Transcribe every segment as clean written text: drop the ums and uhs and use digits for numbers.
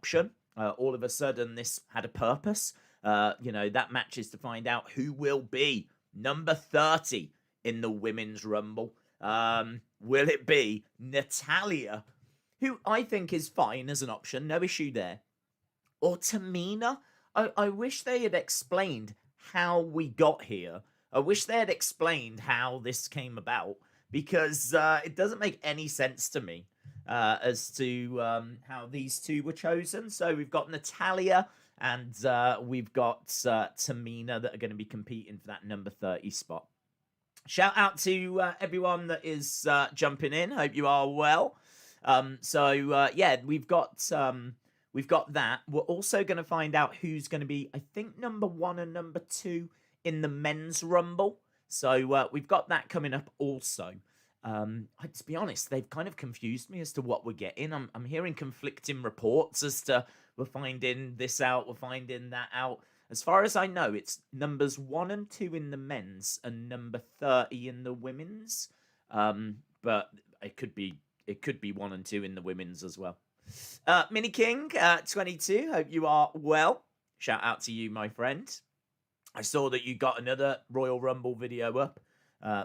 option. All of a sudden, this had a purpose. You know, that match is to find out who will be number 30 in the Women's Rumble. Will it be Natalya, who I think is fine as an option, no issue there, or Tamina? I wish they had explained how we got here. I wish they had explained how this came about, because it doesn't make any sense to me as to how these two were chosen. So we've got Natalya and we've got Tamina that are going to be competing for that number 30 spot. Shout out to everyone that is jumping in. Hope you are well. Yeah, we've got that. We're also going to find out who's going to be, I think, number 1 and number 2 in the Men's Rumble. So we've got that coming up also. To be honest, they've kind of confused me as to what we're getting. I'm hearing conflicting reports as to we're finding this out, we're finding that out. As far as I know, it's numbers 1 and 2 in the men's and number 30 in the women's. But it could be 1 and 2 in the women's as well. Mini King 22, hope you are well. Shout out to you, my friend. I saw that you got another Royal Rumble video up.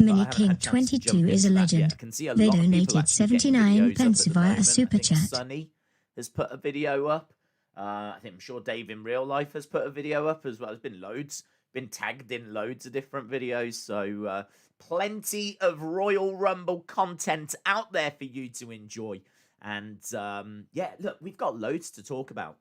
Mini King 22 is a legend. They donated 79 pence via a super chat. Sunny has put a video up. I think I'm sure Dave in real life has put a video up as well. There's been loads, been tagged in loads of different videos. So plenty of Royal Rumble content out there for you to enjoy. And yeah, look, we've got loads to talk about.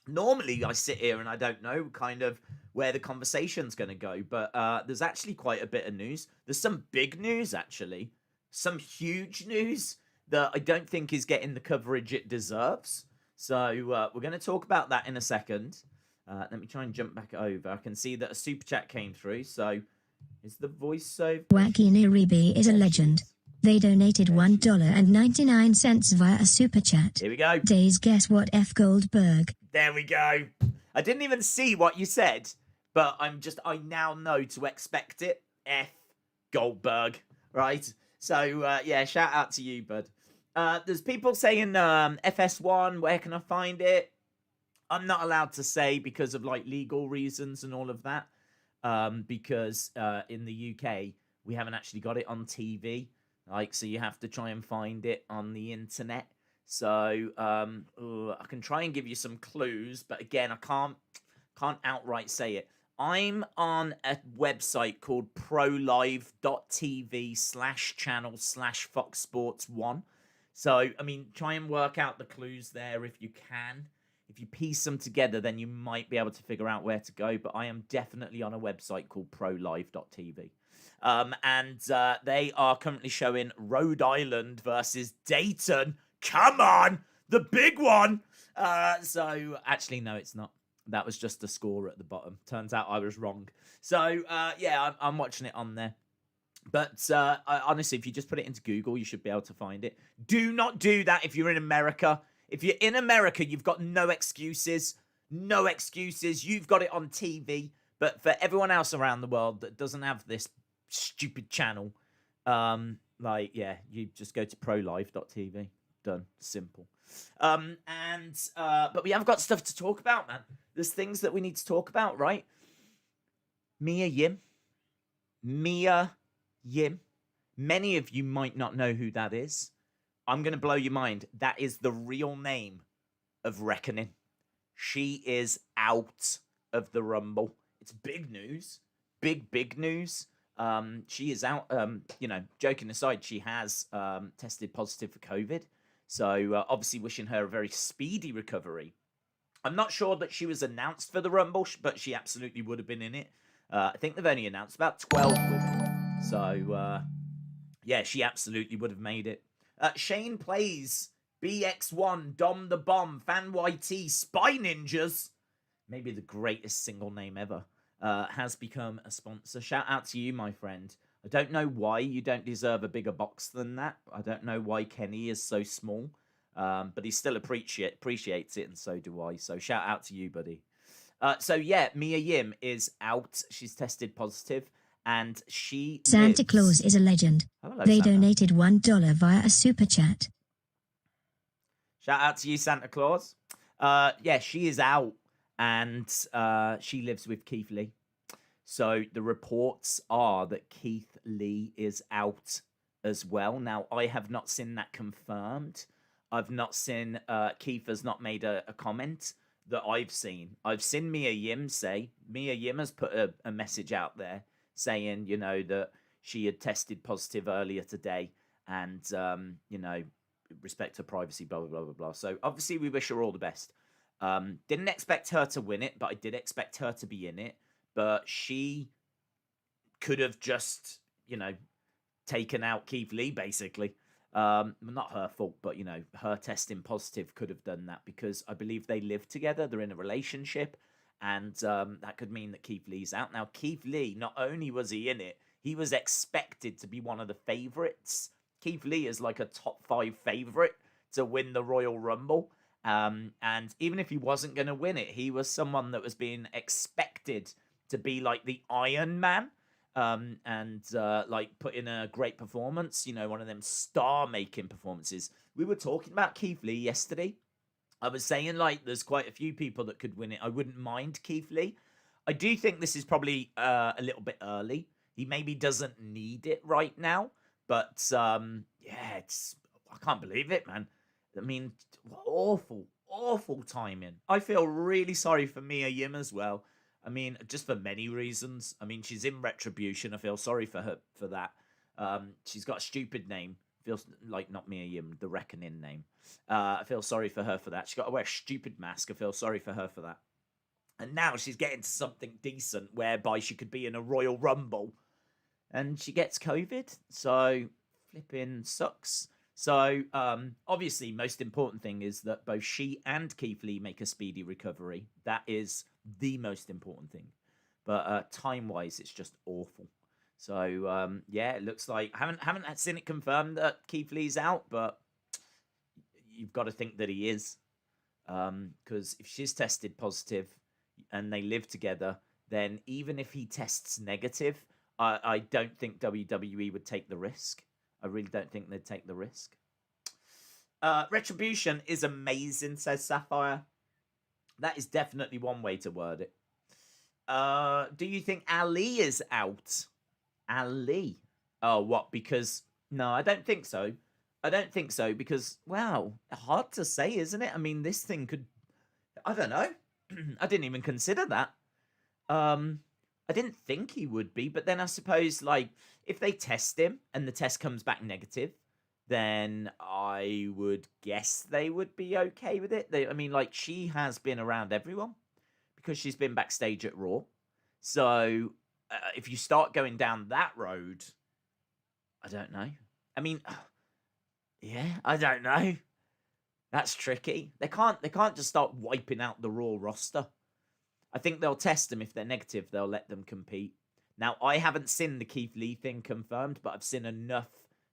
Normally I sit here and I don't know kind of where the conversation's going to go, but there's actually quite a bit of news. There's some big news, actually. Some huge news that I don't think is getting the coverage it deserves. So we're going to talk about that in a second. Let me try and jump back over. I can see that a super chat came through. So is the voiceover... Wacky Niribi is a legend. They donated $1.99 via a super chat. Here we go. Days guess what F Goldberg. There we go. I didn't even see what you said, but I now know to expect it. F Goldberg, right? So yeah, shout out to you, bud. There's people saying FS1, where can I find it? I'm not allowed to say because of like legal reasons and all of that. Because in the UK, we haven't actually got it on TV. Like, so you have to try and find it on the internet. So I can try and give you some clues, but again, I can't outright say it. I'm on a website called prolive.tv/channel/Fox Sports 1. So, I mean, try and work out the clues there if you can. If you piece them together, then you might be able to figure out where to go. But I am definitely on a website called prolive.tv. And they are currently showing Rhode Island versus Dayton. Come on! The big one! So, actually, no, it's not. That was just a score at the bottom. Turns out I was wrong. So, yeah, I'm watching it on there. But honestly, if you just put it into Google, you should be able to find it. Do not do that if you're in America. If you're in America, you've got no excuses. No excuses. You've got it on TV. But for everyone else around the world that doesn't have this stupid channel, like, yeah, you just go to prolive.tv. Done. Simple. But we have got stuff to talk about, man. There's things that we need to talk about, right? Mia Yim. Many of you might not know who that is. I'm going to blow your mind. That is the real name of Reckoning. She is out of the Rumble. It's big news. Big news. She is out. You know, joking aside, she has tested positive for COVID. So, obviously wishing her a very speedy recovery. I'm not sure that she was announced for the Rumble, but she absolutely would have been in it. I think they've only announced about 12 women. So, yeah, she absolutely would have made it. Shane Plays, BX1, Dom the Bomb, Fan YT, Spy Ninjas, maybe the greatest single name ever, has become a sponsor. Shout out to you, my friend. I don't know why you don't deserve a bigger box than that. I don't know why Kenny is so small, but he still appreciates it, and so do I. So shout out to you, buddy. So yeah, Mia Yim is out. She's tested positive, and she Santa Claus is a legend. Hello, they Santa. donated $1 via a super chat. Shout out to you, Santa Claus. Yeah, she is out, and she lives with Keith Lee. So the reports are that Keith Lee is out as well. Now, I have not seen that confirmed. I've not seen, Keith has not made a comment that I've seen. I've seen Mia Yim say, Mia Yim has put a message out there saying, you know, that she had tested positive earlier today and, you know, respect her privacy, blah, blah, blah, blah, blah. So obviously we wish her all the best. Didn't expect her to win it, but I did expect her to be in it. But she could have just, you know, taken out Keith Lee, basically. Not her fault, but, you know, her testing positive could have done that because I believe they live together. They're in a relationship. And that could mean that Keith Lee's out. Now, Keith Lee, not only was he in it, he was expected to be one of the favorites. Keith Lee is like a top 5 favorite to win the Royal Rumble. And even if he wasn't going to win it, he was someone that was being expected to be like the Iron Man. And like put in a great performance, you know, one of them star-making performances. We were talking about Keith Lee yesterday. I was saying, like, there's quite a few people that could win it. I wouldn't mind Keith Lee. I do think this is probably a little bit early. He maybe doesn't need it right now. But, yeah, I can't believe it, man. I mean, awful timing. I feel really sorry for Mia Yim as well. I mean, just for many reasons. I mean, she's in Retribution. I feel sorry for her for that. She's got a stupid name. Feels like not Mia Yim, the Reckoning name. I feel sorry for her for that. She's got to wear a stupid mask. I feel sorry for her for that. And now she's getting to something decent whereby she could be in a Royal Rumble. And she gets COVID. So, flipping sucks. So, obviously, most important thing is that both she and Keith Lee make a speedy recovery. That is the most important thing. But time-wise, it's just awful. So, yeah, it looks like... I haven't seen it confirmed that Keith Lee's out, but you've got to think that he is. Because if she's tested positive and they live together, then even if he tests negative, I don't think WWE would take the risk. I really don't think they'd take the risk. Retribution is amazing, says Sapphire. That is definitely one way to word it. Do you think Ali is out? Ali? Oh, what? Because... No, I don't think so. I don't think so because, wow, hard to say, isn't it? I mean, this thing could... I don't know. I didn't even consider that. I didn't think he would be, but then I suppose, like, if they test him and the test comes back negative, then I would guess they would be okay with it. I mean, like, she has been around everyone because she's been backstage at Raw. So, if you start going down that road, I don't know. I mean, yeah, I don't know. That's tricky. They can't just start wiping out the Raw roster. I think they'll test them. If they're negative, they'll let them compete. Now, I haven't seen the Keith Lee thing confirmed, but I've seen enough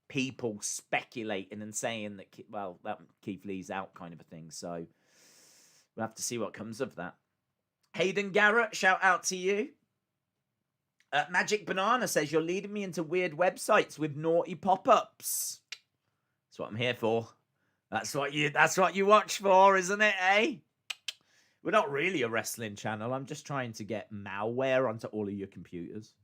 people speculating and saying that, well, that Keith Lee's out kind of a thing. So we'll have to see what comes of that. Hayden Garrett, shout out to you. Magic Banana says, you're leading me into weird websites with naughty pop-ups. That's what I'm here for. That's what you watch for, isn't it, eh? We're not really a wrestling channel. I'm just trying to get malware onto all of your computers.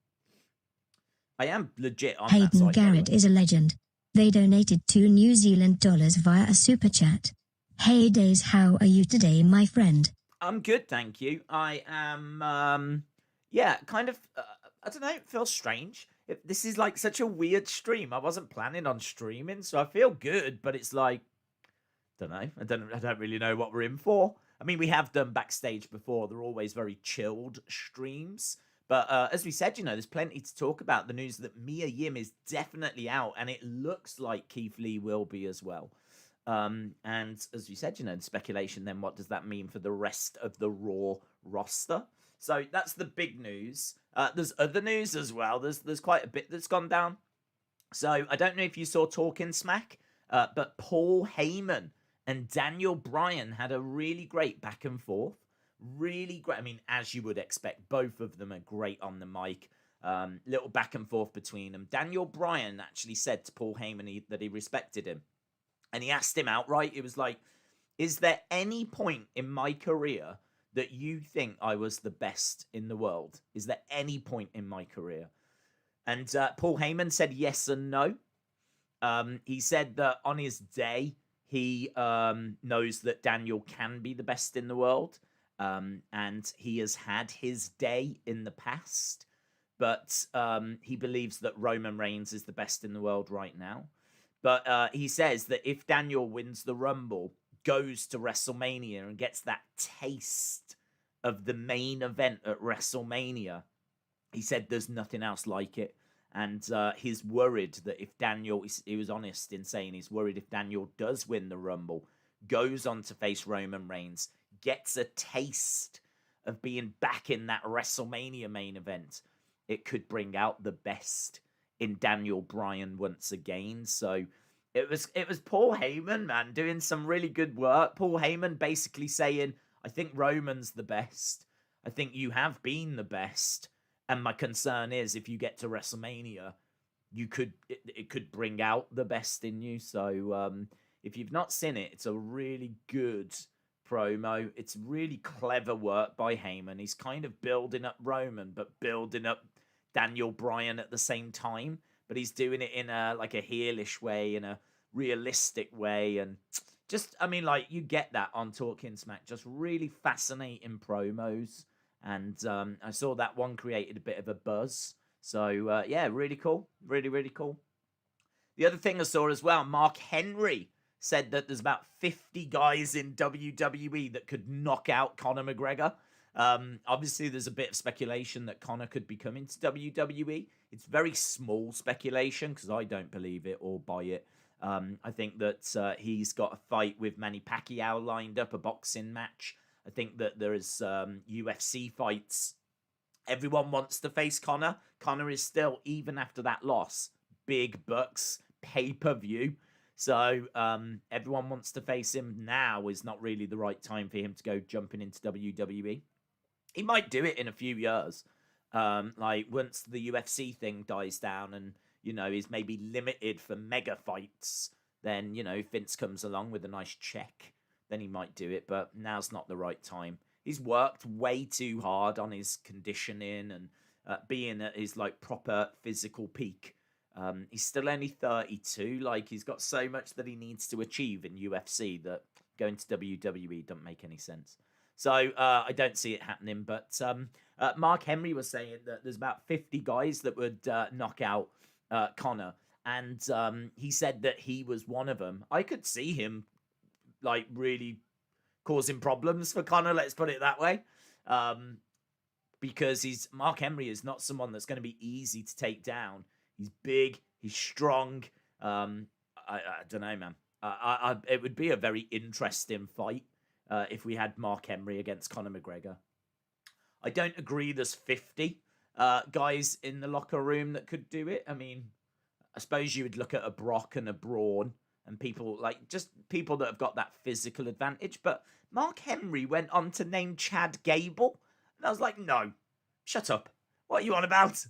I am legit on that site. Hayden Garrett is a legend. They donated $2 New Zealand via a super chat. Hey Days, how are you today, my friend? I'm good, thank you. I am, yeah, kind of, I don't know, it feels strange. This is like such a weird stream. I wasn't planning on streaming, so I feel good, but it's like, don't know. I don't really know what we're in for. I mean, we have done Backstage before. They're always very chilled streams. But as we said, you know, there's plenty to talk about. The news that Mia Yim is definitely out, and it looks like Keith Lee will be as well. And as we said, you know, the speculation, then what does that mean for the rest of the Raw roster? So that's the big news. There's other news as well. There's quite a bit that's gone down. So I don't know if you saw Talking Smack, but Paul Heyman and Daniel Bryan had a really great back and forth. Really great. I mean, as you would expect, both of them are great on the mic. Little back and forth between them. Daniel Bryan actually said to Paul Heyman that he respected him. And he asked him outright. It was like, Is there any point in my career that you think I was the best in the world? Is there any point in my career? And Paul Heyman said yes and no. He said that on his day, he knows that Daniel can be the best in the world. And he has had his day in the past. But he believes that Roman Reigns is the best in the world right now. But he says that if Daniel wins the Rumble, goes to WrestleMania and gets that taste of the main event at WrestleMania, he said there's nothing else like it. And he's worried that if Daniel, he was honest in saying he's worried if Daniel does win the Rumble, goes on to face Roman Reigns, gets a taste of being back in that WrestleMania main event, it could bring out the best in Daniel Bryan once again. So it was Paul Heyman, man, doing some really good work. Paul Heyman basically saying, I think Roman's the best. I think you have been the best. And my concern is if you get to WrestleMania, it could bring out the best in you. So if you've not seen it, it's a really good promo. It's really clever work by Heyman. He's kind of building up Roman, but building up Daniel Bryan at the same time. But he's doing it in a heelish way, in a realistic way. And just, I mean, like, you get that on Talking Smack. Just really fascinating promos. And I saw that one created a bit of a buzz. So, yeah, really cool. Really, really cool. The other thing I saw as well, Mark Henry said that there's about 50 guys in WWE that could knock out Conor McGregor. Obviously, there's a bit of speculation that Conor could be coming to WWE. It's very small speculation because I don't believe it or buy it. I think that he's got a fight with Manny Pacquiao lined up, a boxing match. I think that there is UFC fights. Everyone wants to face Conor. Conor is still, even after that loss, big bucks, pay-per-view. So everyone wants to face him. Now is not really the right time for him to go jumping into WWE. He might do it in a few years. Like once the UFC thing dies down and, you know, is maybe limited for mega fights, then, you know, Vince comes along with a nice check, then he might do it. But now's not the right time. He's worked way too hard on his conditioning and being at his like proper physical peak. He's still only 32. Like he's got so much that he needs to achieve in UFC that going to WWE don't make any sense. So I don't see it happening. But Mark Henry was saying that there's about 50 guys that would knock out Conor. And he said that he was one of them. I could see him like really causing problems for Conor, let's put it that way. Because Mark Henry is not someone that's going to be easy to take down. He's big, he's strong. I don't know, man. It would be a very interesting fight if we had Mark Henry against Conor McGregor. I don't agree there's 50 guys in the locker room that could do it. I mean, I suppose you would look at a Brock and a Braun and people like just people that have got that physical advantage. But Mark Henry went on to name Chad Gable. And I was like, no, shut up. What are you on about?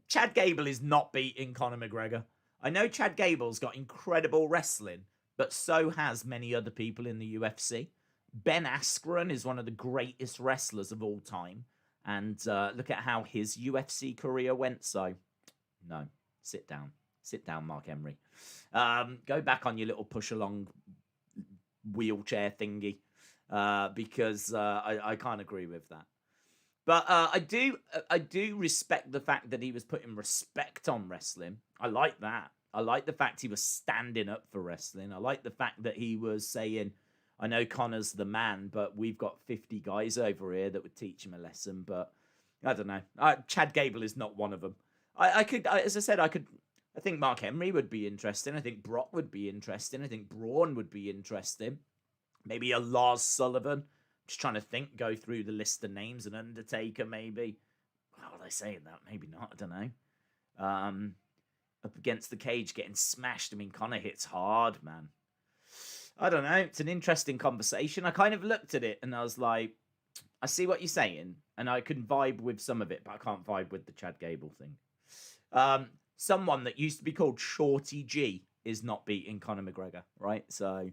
Chad Gable is not beating Conor McGregor. I know Chad Gable's got incredible wrestling, but so has many other people in the UFC. Ben Askren is one of the greatest wrestlers of all time. And look at how his UFC career went. So, no, sit down. Sit down, Mark Henry. Go back on your little push-along wheelchair thingy because I can't agree with that. But I do respect the fact that he was putting respect on wrestling. I like that. I like the fact he was standing up for wrestling. I like the fact that he was saying, I know Conor's the man, but we've got 50 guys over here that would teach him a lesson. But I don't know. Chad Gable is not one of them. I think Mark Henry would be interesting. I think Brock would be interesting. I think Braun would be interesting. Maybe a Lars Sullivan. Just trying to think, go through the list of names. An Undertaker, maybe. How are they saying that? Maybe not. I don't know. Up against the cage, getting smashed. I mean, Conor hits hard, man. I don't know. It's an interesting conversation. I kind of looked at it and I was like, I see what you're saying. And I can vibe with some of it, but I can't vibe with the Chad Gable thing. Someone that used to be called Shorty G is not beating Conor McGregor, right? So,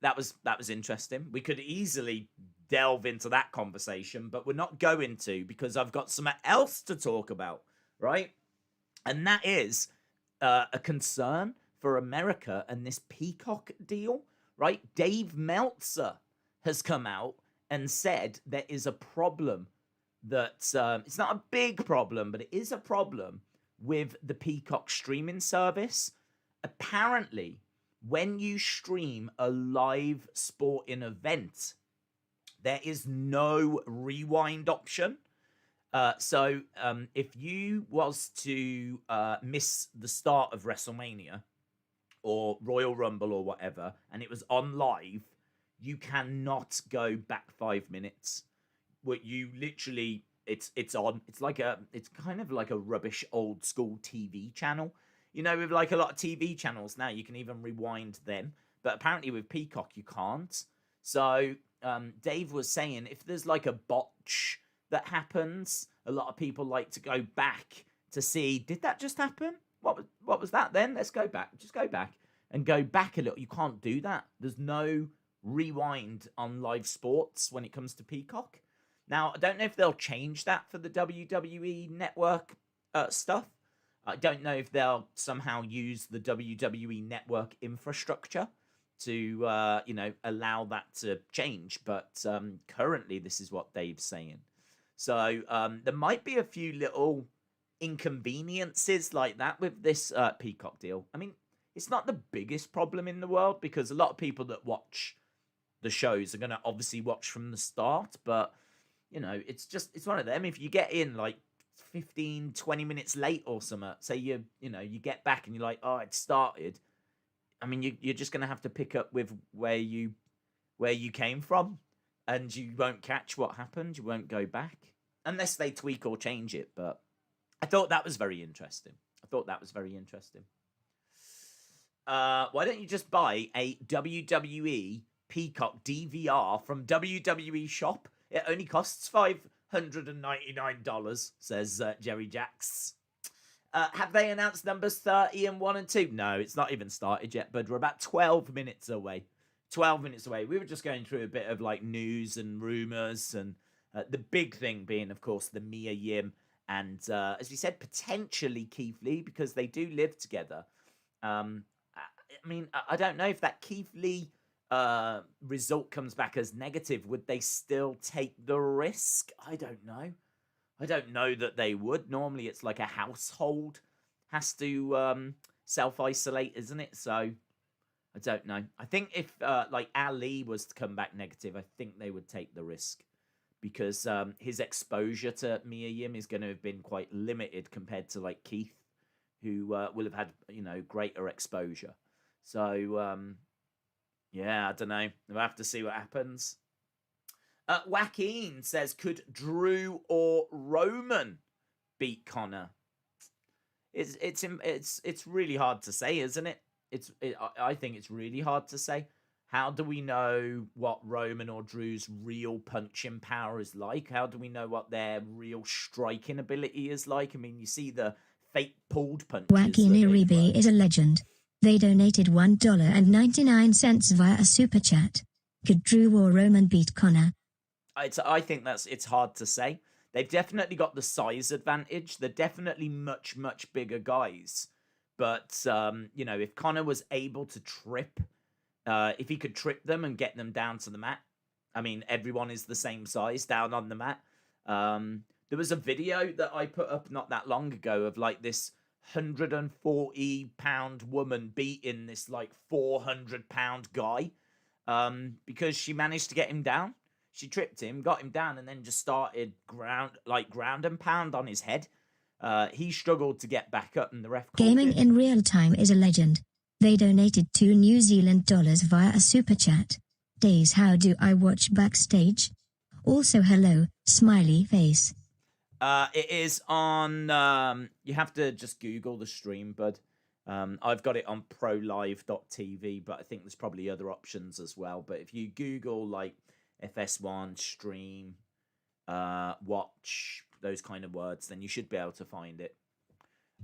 that was interesting. We could easily delve into that conversation, but we're not going to because I've got something else to talk about, right? And that is a concern for America and this Peacock deal, right? Dave Meltzer has come out and said there is a problem that it's not a big problem, but it is a problem with the Peacock streaming service. Apparently, when you stream a live sporting event, there is no rewind option. So if you was to miss the start of WrestleMania or Royal Rumble or whatever, and it was on live, you cannot go back 5 minutes. What you literally, it's on. It's kind of like a rubbish old school TV channel. You know, with like a lot of TV channels now, you can even rewind them, but apparently with Peacock you can't. So Dave was saying if there's like a botch that happens, a lot of people like to go back to see, did that just happen? What was that then? Let's go back. Just go back and go back a little. You can't do that. There's no rewind on live sports when it comes to Peacock. Now, I don't know if they'll change that for the WWE Network stuff. I don't know if they'll somehow use the WWE Network infrastructure to, allow that to change. But currently, this is what Dave's saying. So there might be a few little inconveniences like that with this Peacock deal. I mean, it's not the biggest problem in the world because a lot of people that watch the shows are going to obviously watch from the start. But, it's one of them. If you get in like 15, 20 minutes late or something, say you get back and you're like, oh, it started. I mean, you're just going to have to pick up with where you came from, and you won't catch what happened. You won't go back unless they tweak or change it. But I thought that was very interesting. Why don't you just buy a WWE Peacock DVR from WWE Shop? It only costs $599, says Jerry Jacks. Have they announced numbers 30 and 1 and 2? No, it's not even started yet, but we're about 12 minutes away. 12 minutes away. We were just going through a bit of like news and rumors, and the big thing being, of course, the Mia Yim and, as we said, potentially Keith Lee, because they do live together. I mean, I don't know if that Keith Lee result comes back as negative. Would they still take the risk? I don't know. I don't know that they would. Normally, it's like a household has to self-isolate, isn't it? So I don't know. I think if like Ali was to come back negative, I think they would take the risk because his exposure to Mia Yim is going to have been quite limited compared to like Keith, who will have had greater exposure. So yeah, I don't know. We'll have to see what happens. Joaquin says, could Drew or Roman beat Connor? It's really hard to say, isn't it? I think it's really hard to say. How do we know what Roman or Drew's real punching power is like? How do we know what their real striking ability is like? I mean, you see the fake pulled punches. Joaquin Uribe is a legend. They donated $1.99 via a super chat. Could Drew or Roman beat Connor? I think it's hard to say. They've definitely got the size advantage. They're definitely much, much bigger guys. But, if Connor was able to trip, if he could trip them and get them down to the mat, I mean, everyone is the same size down on the mat. There was a video that I put up not that long ago of like this 140-pound woman beating this like 400-pound guy because she managed to get him down. She tripped him, got him down, and then just started ground and pound on his head. He struggled to get back up, and the ref called Gaming it. in real time is a legend. They donated $2 New Zealand via a super chat. Days, how do I watch Backstage? Also, hello, smiley face. It is on. You have to just Google the stream, bud. I've got it on prolive.tv, but I think there's probably other options as well. But if you Google like FS1 stream, watch, those kind of words, then you should be able to find it.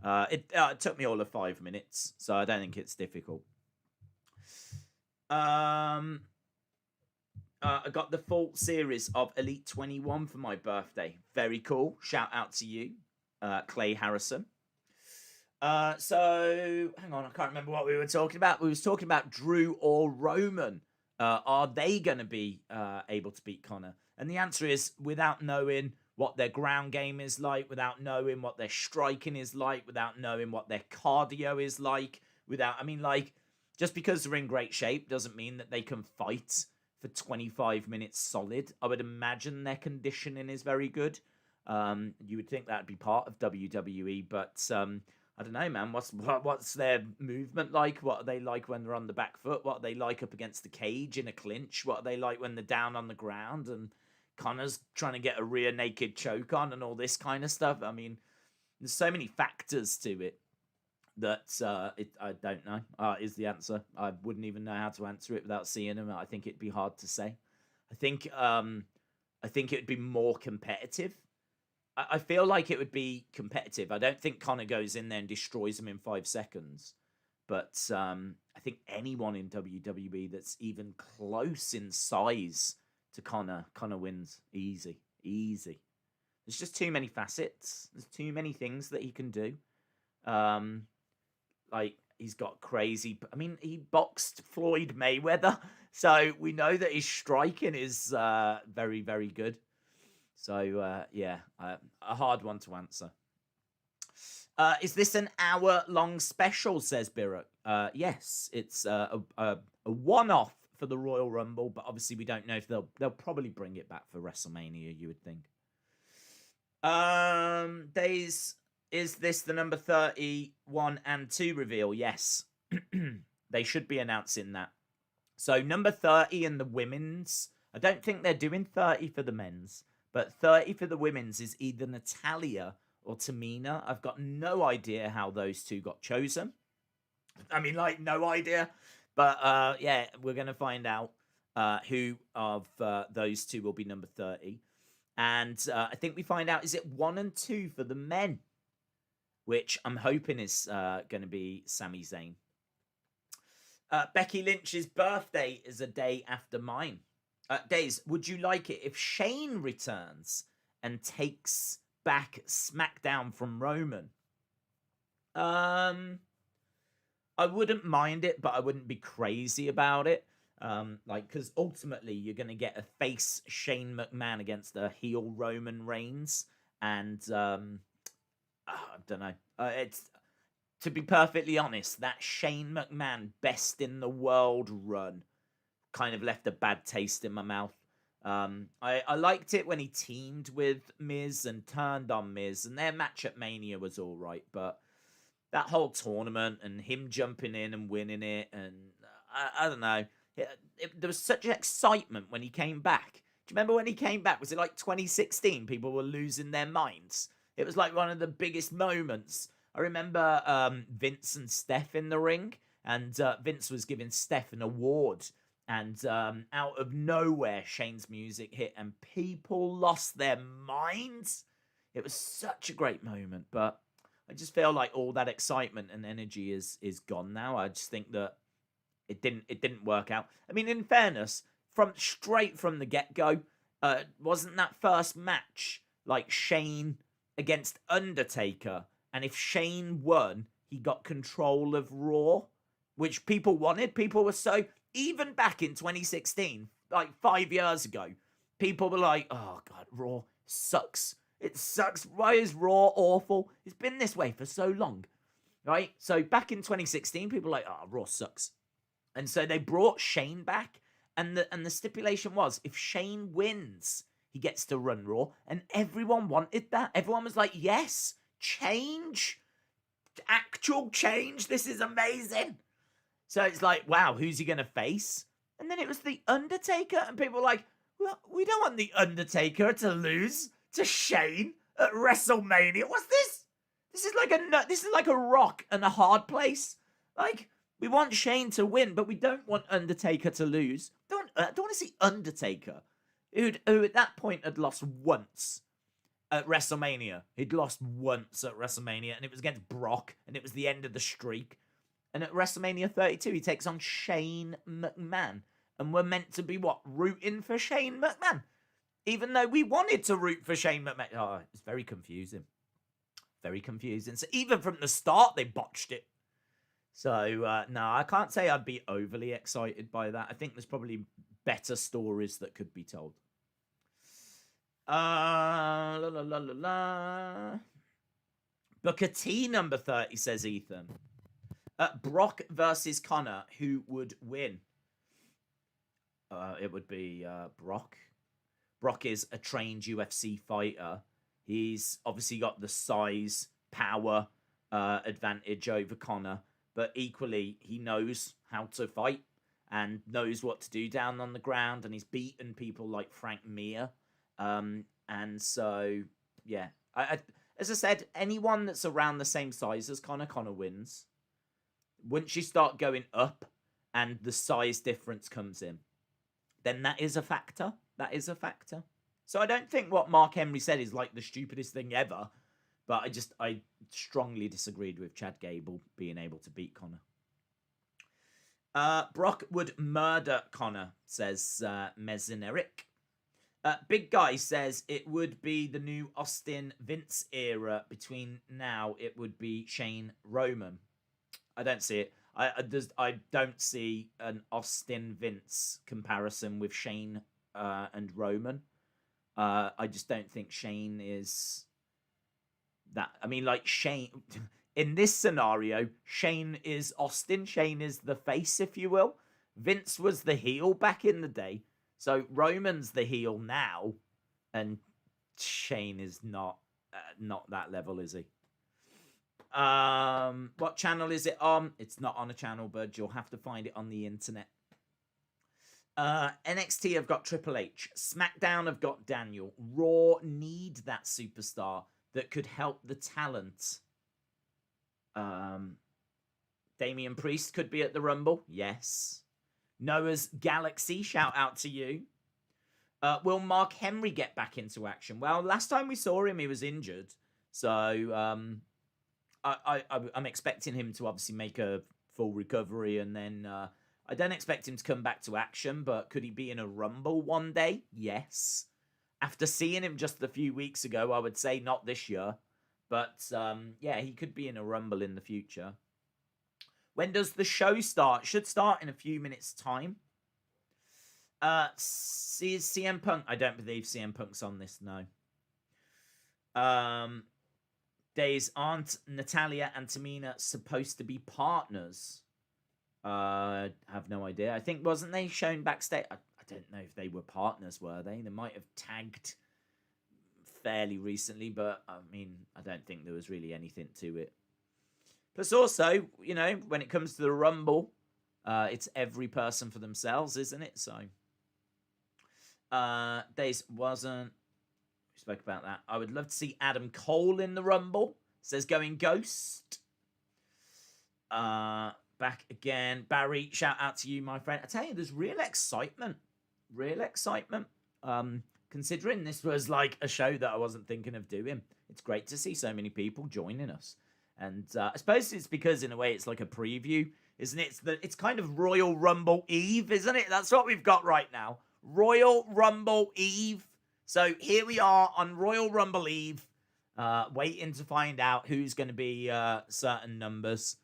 It took me all of 5 minutes, so I don't think it's difficult. Um, I got the full series of Elite 21 for my birthday. Very cool. Shout out to you, Clay Harrison. So hang on, I can't remember what we were talking about. We was talking about Drew or Roman. Are they going to be able to beat Connor? And the answer is, without knowing what their ground game is like, without knowing what their striking is like, without knowing what their cardio is like, just because they're in great shape doesn't mean that they can fight for 25 minutes solid. I would imagine their conditioning is very good. You would think that'd be part of WWE, but I don't know, man. What's their movement like? What are they like when they're on the back foot? What are they like up against the cage in a clinch? What are they like when they're down on the ground and Connor's trying to get a rear naked choke on and all this kind of stuff? I mean, there's so many factors to it that I don't know is the answer. I wouldn't even know how to answer it without seeing them. I think it'd be hard to say. I think it would be more competitive. I feel like it would be competitive. I don't think Connor goes in there and destroys him in 5 seconds. But I think anyone in WWE that's even close in size to Connor wins. Easy. There's just too many facets. There's too many things that he can do. Like, he's got crazy... I mean, he boxed Floyd Mayweather. So we know that his striking is very, very good. So, yeah, a hard one to answer. Is this an hour-long special, says Birrock? Yes, it's a one-off for the Royal Rumble, but obviously we don't know if they'll probably bring it back for WrestleMania, you would think. Days, is this the number 31 and 2 reveal? Yes. They should be announcing that. So, number 30 in the women's. I don't think they're doing 30 for the men's. But 30 for the women's is either Natalya or Tamina. I've got no idea how those two got chosen. I mean, like, no idea. But, yeah, we're going to find out who of those two will be number 30. And I think we find out, is it 1 and 2 for the men? Which I'm hoping is going to be Sami Zayn. Becky Lynch's birthday is a day after mine. Days, would you like it if Shane returns and takes back SmackDown from Roman? I wouldn't mind it, but I wouldn't be crazy about it. Because ultimately you're going to get a face Shane McMahon against a heel Roman Reigns, and I don't know. It's, to be perfectly honest, that Shane McMahon best in the world run kind of left a bad taste in my mouth. I liked it when he teamed with Miz and turned on Miz, and their match at Mania was all right, but that whole tournament and him jumping in and winning it, and I don't know. There was such excitement when he came back. Do you remember when he came back? Was it like 2016? People were losing their minds. It was like one of the biggest moments. I remember Vince and Steph in the ring, and Vince was giving Steph an award. And out of nowhere, Shane's music hit, and people lost their minds. It was such a great moment, but I just feel like all that excitement and energy is gone now. I just think that it didn't work out. I mean, in fairness, straight from the get-go, wasn't that first match like Shane against Undertaker? And if Shane won, he got control of Raw, which people wanted. People were so... Even back in 2016, like 5 years ago, people were like, oh, God, Raw sucks. It sucks. Why is Raw awful? It's been this way for so long, right? So back in 2016, people were like, oh, Raw sucks. And so they brought Shane back, and the stipulation was, if Shane wins, he gets to run Raw. And everyone wanted that. Everyone was like, yes, change. Actual change. This is amazing. So it's like, wow, who's he going to face? And then it was The Undertaker, and people were like, well, we don't want The Undertaker to lose to Shane at WrestleMania. What's this? This is like a rock and a hard place. Like, we want Shane to win, but we don't want Undertaker to lose. Don't want to see Undertaker, who at that point had lost once at WrestleMania. He'd lost once at WrestleMania, and it was against Brock, and it was the end of the streak. And at WrestleMania 32, he takes on Shane McMahon. And we're meant to be, what, rooting for Shane McMahon? Even though we wanted to root for Shane McMahon. Oh, it's very confusing. Very confusing. So even from the start, they botched it. So, no, I can't say I'd be overly excited by that. I think there's probably better stories that could be told. Booker T number 30, says Ethan. Brock versus Connor, who would win? It would be Brock. Brock is a trained UFC fighter. He's obviously got the size, power advantage over Connor, but equally he knows how to fight and knows what to do down on the ground, and he's beaten people like Frank Mir. And so, yeah. As I said, anyone that's around the same size as Connor wins. Once you start going up and the size difference comes in, then that is a factor. That is a factor. So I don't think what Mark Henry said is like the stupidest thing ever, but I strongly disagreed with Chad Gable being able to beat Connor. Brock would murder Connor, says Mezzin Eric. Big Guy says it would be the new Austin Vince era. Between now, it would be Shane Roman. I don't see it. I don't see an Austin Vince comparison with Shane and Roman. I just don't think Shane is that. I mean, like Shane in this scenario, Shane is Austin. Shane is the face, if you will. Vince was the heel back in the day. So Roman's the heel now, and Shane is not that level, is he? What channel is it on? It's not on a channel, bud. You'll have to find it on the internet. NXT have got Triple H. SmackDown have got Daniel. Raw need that superstar that could help the talent. Damian Priest could be at the Rumble. Yes. Noah's Galaxy, shout out to you. Will Mark Henry get back into action? Well, last time we saw him, he was injured. So I'm expecting him to obviously make a full recovery, and then I don't expect him to come back to action, but could he be in a Rumble one day? Yes. After seeing him just a few weeks ago, I would say not this year. But yeah, he could be in a Rumble in the future. When does the show start? Should start in a few minutes' time. CM Punk. I don't believe CM Punk's on this, no. Days, aren't Natalya and Tamina supposed to be partners? I have no idea. I think, wasn't they shown backstage? I don't know if they were partners, were they? They might have tagged fairly recently, but I mean, I don't think there was really anything to it. Plus also, you know, when it comes to the Rumble, it's every person for themselves, isn't it? So, Days wasn't. We spoke about that. I would love to see Adam Cole in the Rumble. Says going Ghost. Back again. Barry, shout out to you, my friend. I tell you, there's real excitement. Real excitement. Considering this was like a show that I wasn't thinking of doing. It's great to see so many people joining us. And I suppose it's because, in a way, it's like a preview, isn't it? It's kind of Royal Rumble Eve, isn't it? That's what we've got right now. Royal Rumble Eve. So here we are on Royal Rumble Eve, waiting to find out who's going to be certain numbers.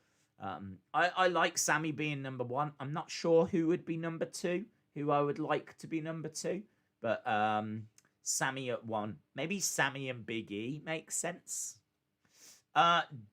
I like Sammy being number 1. I'm not sure who would be number 2, who I would like to be number 2. But Sammy at 1. Maybe Sammy and Big E makes sense.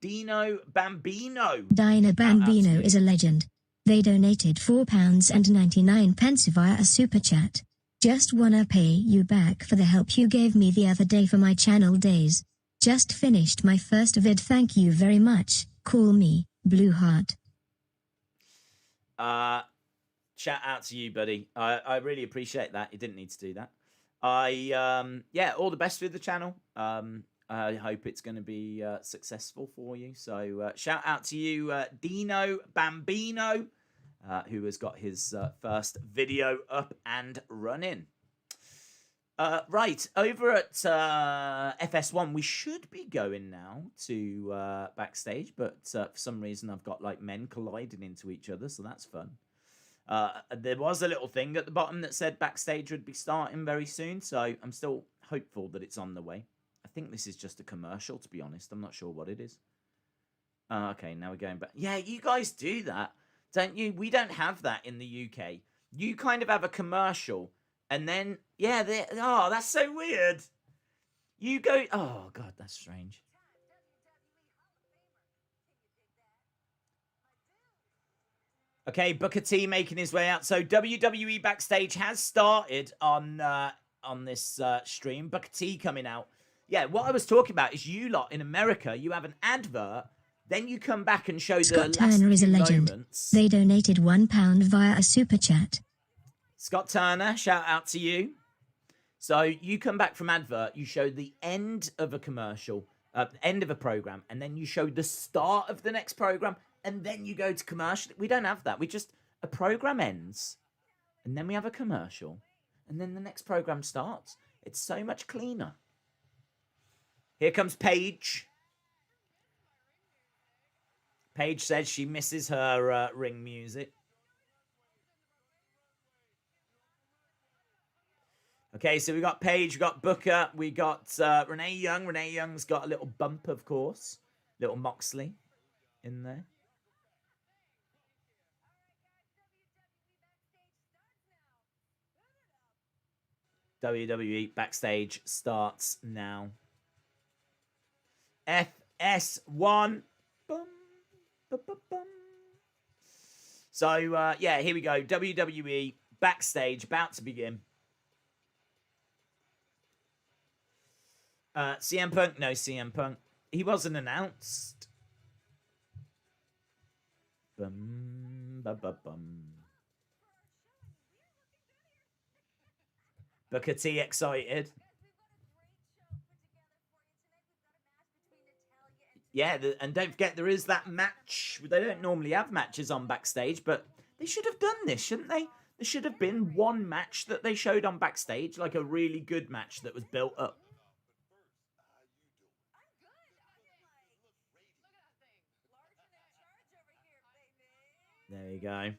Dino Bambino. Dino Bambino is a legend. They donated £4.99 via a super chat. Just wanna pay you back for the help you gave me the other day for my channel days. Just finished my first vid, thank you very much. Call me Blue Heart. Shout out to you, buddy. I really appreciate that. You didn't need to do that. Yeah, all the best with the channel. I hope it's going to be successful for you. So shout out to you, Dino Bambino, who has got his first video up and running. Right, over at FS1, we should be going now to backstage, but for some reason I've got like men colliding into each other, so that's fun. There was a little thing at the bottom that said backstage would be starting very soon, so I'm still hopeful that it's on the way. I think this is just a commercial, to be honest. I'm not sure what it is. Okay, now we're going back. Yeah, you guys do that, don't you? We don't have that in the UK. You kind of have a commercial, and then, yeah, oh, that's so weird. You go, oh, God, that's strange. Okay, Booker T making his way out. So WWE Backstage has started on this stream. Booker T coming out. Yeah, what I was talking about is you lot in America, you have an advert, then you come back and show Scott the last Turner is a few legend. moments. They donated £1 via a super chat. Scott Turner, shout out to you. So you come back from advert, you show the end of a commercial, end of a program, and then you show the start of the next program, and then you go to commercial. We don't have that. We just, a program ends, and then we have a commercial, and then the next program starts. It's so much cleaner. Here comes Paige. Paige says she misses her ring music. Okay, so we got Paige, we got Booker, we got Renee Young. Renee Young's got a little bump, of course. Little Moxley in there. WWE Backstage starts now. FS1. Bum, bum, bum, bum. So, yeah, here we go. WWE Backstage about to begin. CM Punk? No, CM Punk. He wasn't announced. Bum, bum, bum, bum. Booker T excited. Yeah, and don't forget there is that match. They don't normally have matches on Backstage, but they should have done this, shouldn't they? There should have been one match that they showed on Backstage, like a really good match that was built up. There you go.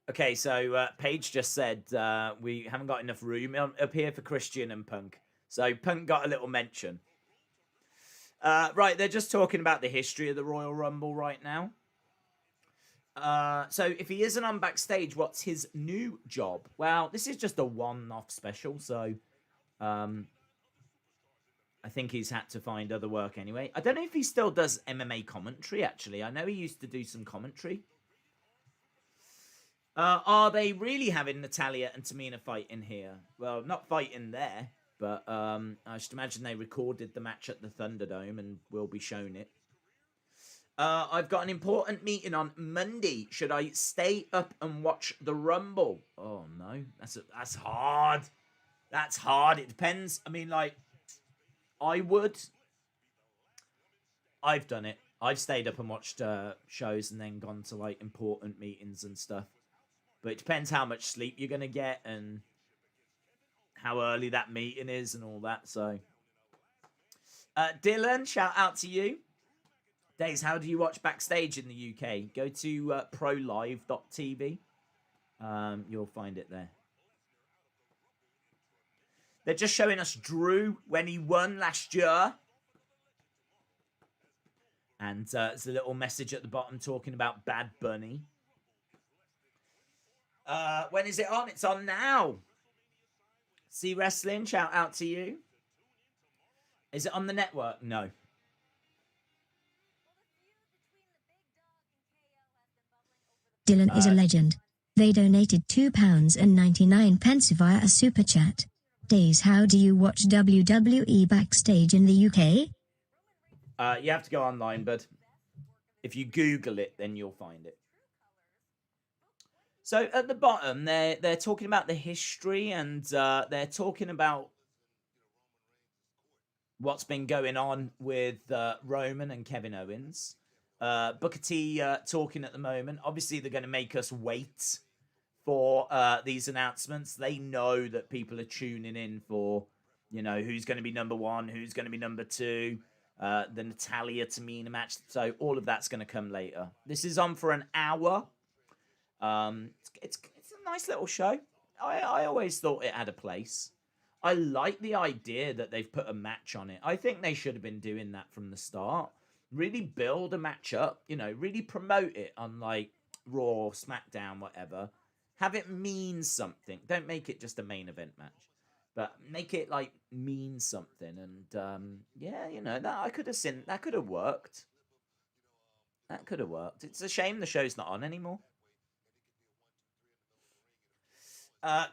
Okay, so Paige just said we haven't got enough room up here for Christian and Punk. So Punk got a little mention. Right, they're just talking about the history of the Royal Rumble right now. So if he isn't on Backstage, what's his new job? Well, this is just a one-off special, so I think he's had to find other work anyway. I don't know if he still does MMA commentary, actually. I know he used to do some commentary. Are they really having Natalya and Tamina fighting here? Well, not fighting there, but I should imagine they recorded the match at the Thunderdome and will be shown it. I've got an important meeting on Monday. Should I stay up and watch the Rumble? Oh, no. That's hard. That's hard. It depends. I mean, like, I would. I've done it. I've stayed up and watched shows and then gone to, like, important meetings and stuff. But it depends how much sleep you're going to get and how early that meeting is and all that. So, Dylan, shout out to you. Days, how do you watch Backstage in the UK? Go to prolive.tv. You'll find it there. They're just showing us Drew when he won last year. And there's a little message at the bottom talking about Bad Bunny. When is it on? It's on now. See Wrestling, shout out to you. Is it on the network? No. Dylan is a legend. They donated £2.99 via a super chat. Days, how do you watch WWE Backstage in the UK? You have to go online, bud. If you Google it, then you'll find it. So at the bottom, they're talking about the history and they're talking about what's been going on with Roman and Kevin Owens. Booker T talking at the moment. Obviously, they're going to make us wait for these announcements. They know that people are tuning in for, you know, who's going to be number one, who's going to be number two, the Natalya Tamina match. So all of that's going to come later. This is on for an hour. It's a nice little show. I always thought it had a place. I like the idea that they've put a match on it. I think they should have been doing that from the start. Really build a match up, you know, really promote it on like Raw, SmackDown, whatever. Have it mean something. Don't make it just a main event match, but make it like mean something. And yeah, you know, that I could have seen that could have worked. That could have worked. It's a shame the show's not on anymore.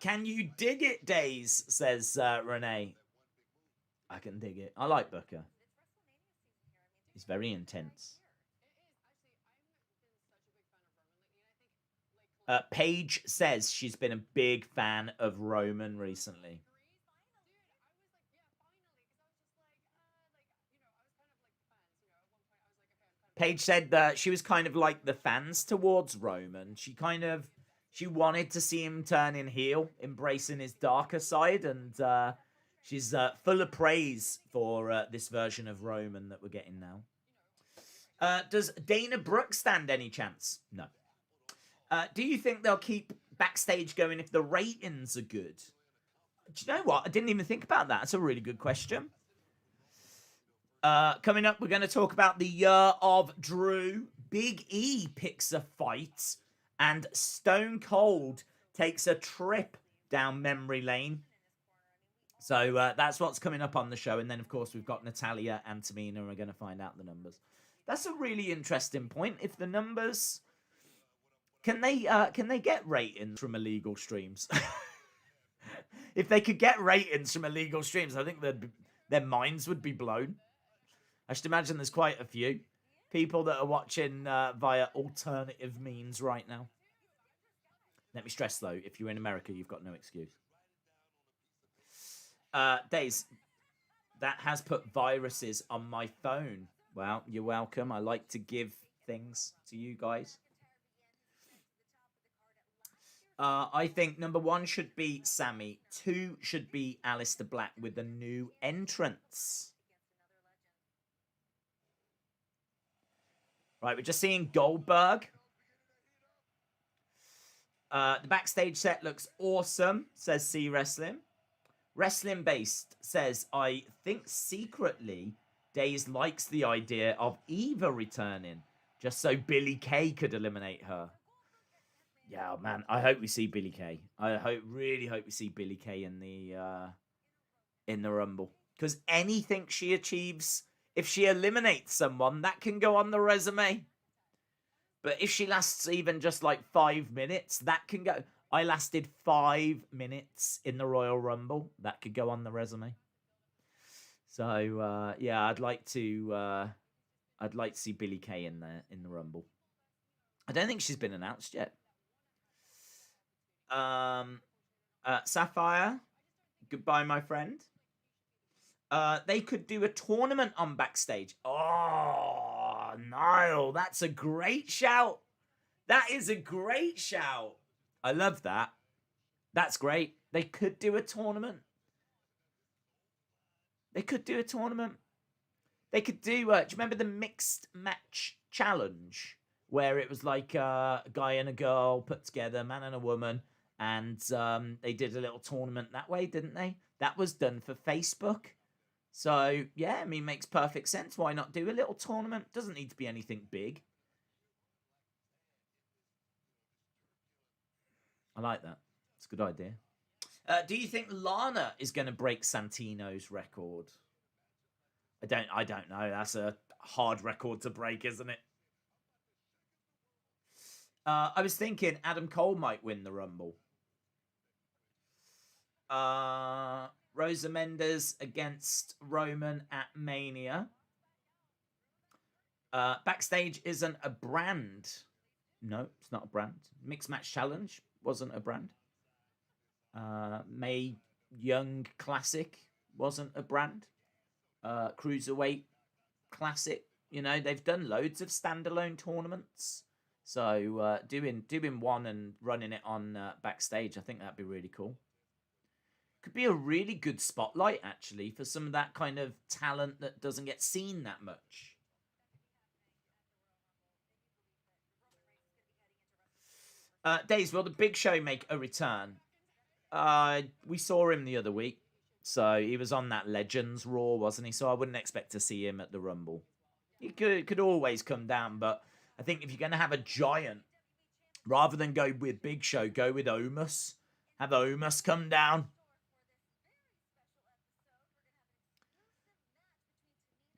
Can you dig it, Days? Says Renee. I can dig it. I like Booker. He's very intense. Paige says she's been a big fan of Roman recently. Paige said that she was kind of like the fans towards Roman. She wanted to see him turning heel, embracing his darker side, and she's full of praise for this version of Roman that we're getting now. Does Dana Brooke stand any chance? No. Do you think they'll keep Backstage going if the ratings are good? Do you know what? I didn't even think about that. That's a really good question. Coming up, we're going to talk about the year of Drew. Big E picks a fight, and Stone Cold takes a trip down memory lane. So that's what's coming up on the show. And then, of course, we've got Natalya and Tamina, and we're going to find out the numbers. That's a really interesting point. If the numbers... Can they get ratings from illegal streams? If they could get ratings from illegal streams, I think their minds would be blown. I should imagine there's quite a few people that are watching via alternative means right now. Let me stress, though, if you're in America, you've got no excuse. Days, that has put viruses on my phone. Well, you're welcome. I like to give things to you guys. I think number one should be Sammy. 2 should be Aleister Black with a new entrance. Right, we're just seeing Goldberg. The backstage set looks awesome, says C Wrestling. Wrestling Based says, I think secretly Days likes the idea of Eva returning, just so Billie Kay could eliminate her. Yeah, man, I hope we see Billie Kay. Really hope we see Billie Kay in the Rumble. Because anything she achieves, if she eliminates someone, that can go on the resume. But if she lasts even just like 5 minutes, that can go. I lasted 5 minutes in the Royal Rumble. That could go on the resume. So yeah, I'd like to see Billie Kay in the Rumble. I don't think she's been announced yet. Sapphire, goodbye, my friend. They could do a tournament on Backstage. Oh, Niall, that's a great shout. That is a great shout. I love that. That's great. They could do a tournament. They could do, do you remember the mixed match challenge? Where it was like a guy and a girl put together, a man and a woman, and they did a little tournament that way, didn't they? That was done for Facebook. So, yeah, I mean, makes perfect sense. Why not do a little tournament? Doesn't need to be anything big. I like that. It's a good idea. Do you think Lana is going to break Santino's record? I don't know. That's a hard record to break, isn't it? I was thinking Adam Cole might win the Rumble. Rosa Mendes against Roman at Mania. Backstage isn't a brand. No, it's not a brand. Mixed Match Challenge wasn't a brand. Mae Young Classic wasn't a brand. Cruiserweight Classic. You know, they've done loads of standalone tournaments. So doing one and running it on Backstage, I think that'd be really cool. Could be a really good spotlight, actually, for some of that kind of talent that doesn't get seen that much. Days, will the Big Show make a return? We saw him the other week. So he was on that Legends Raw, wasn't he? So I wouldn't expect to see him at the Rumble. He could always come down, but I think if you're going to have a giant, rather than go with Big Show, go with Omos. Have Omos come down.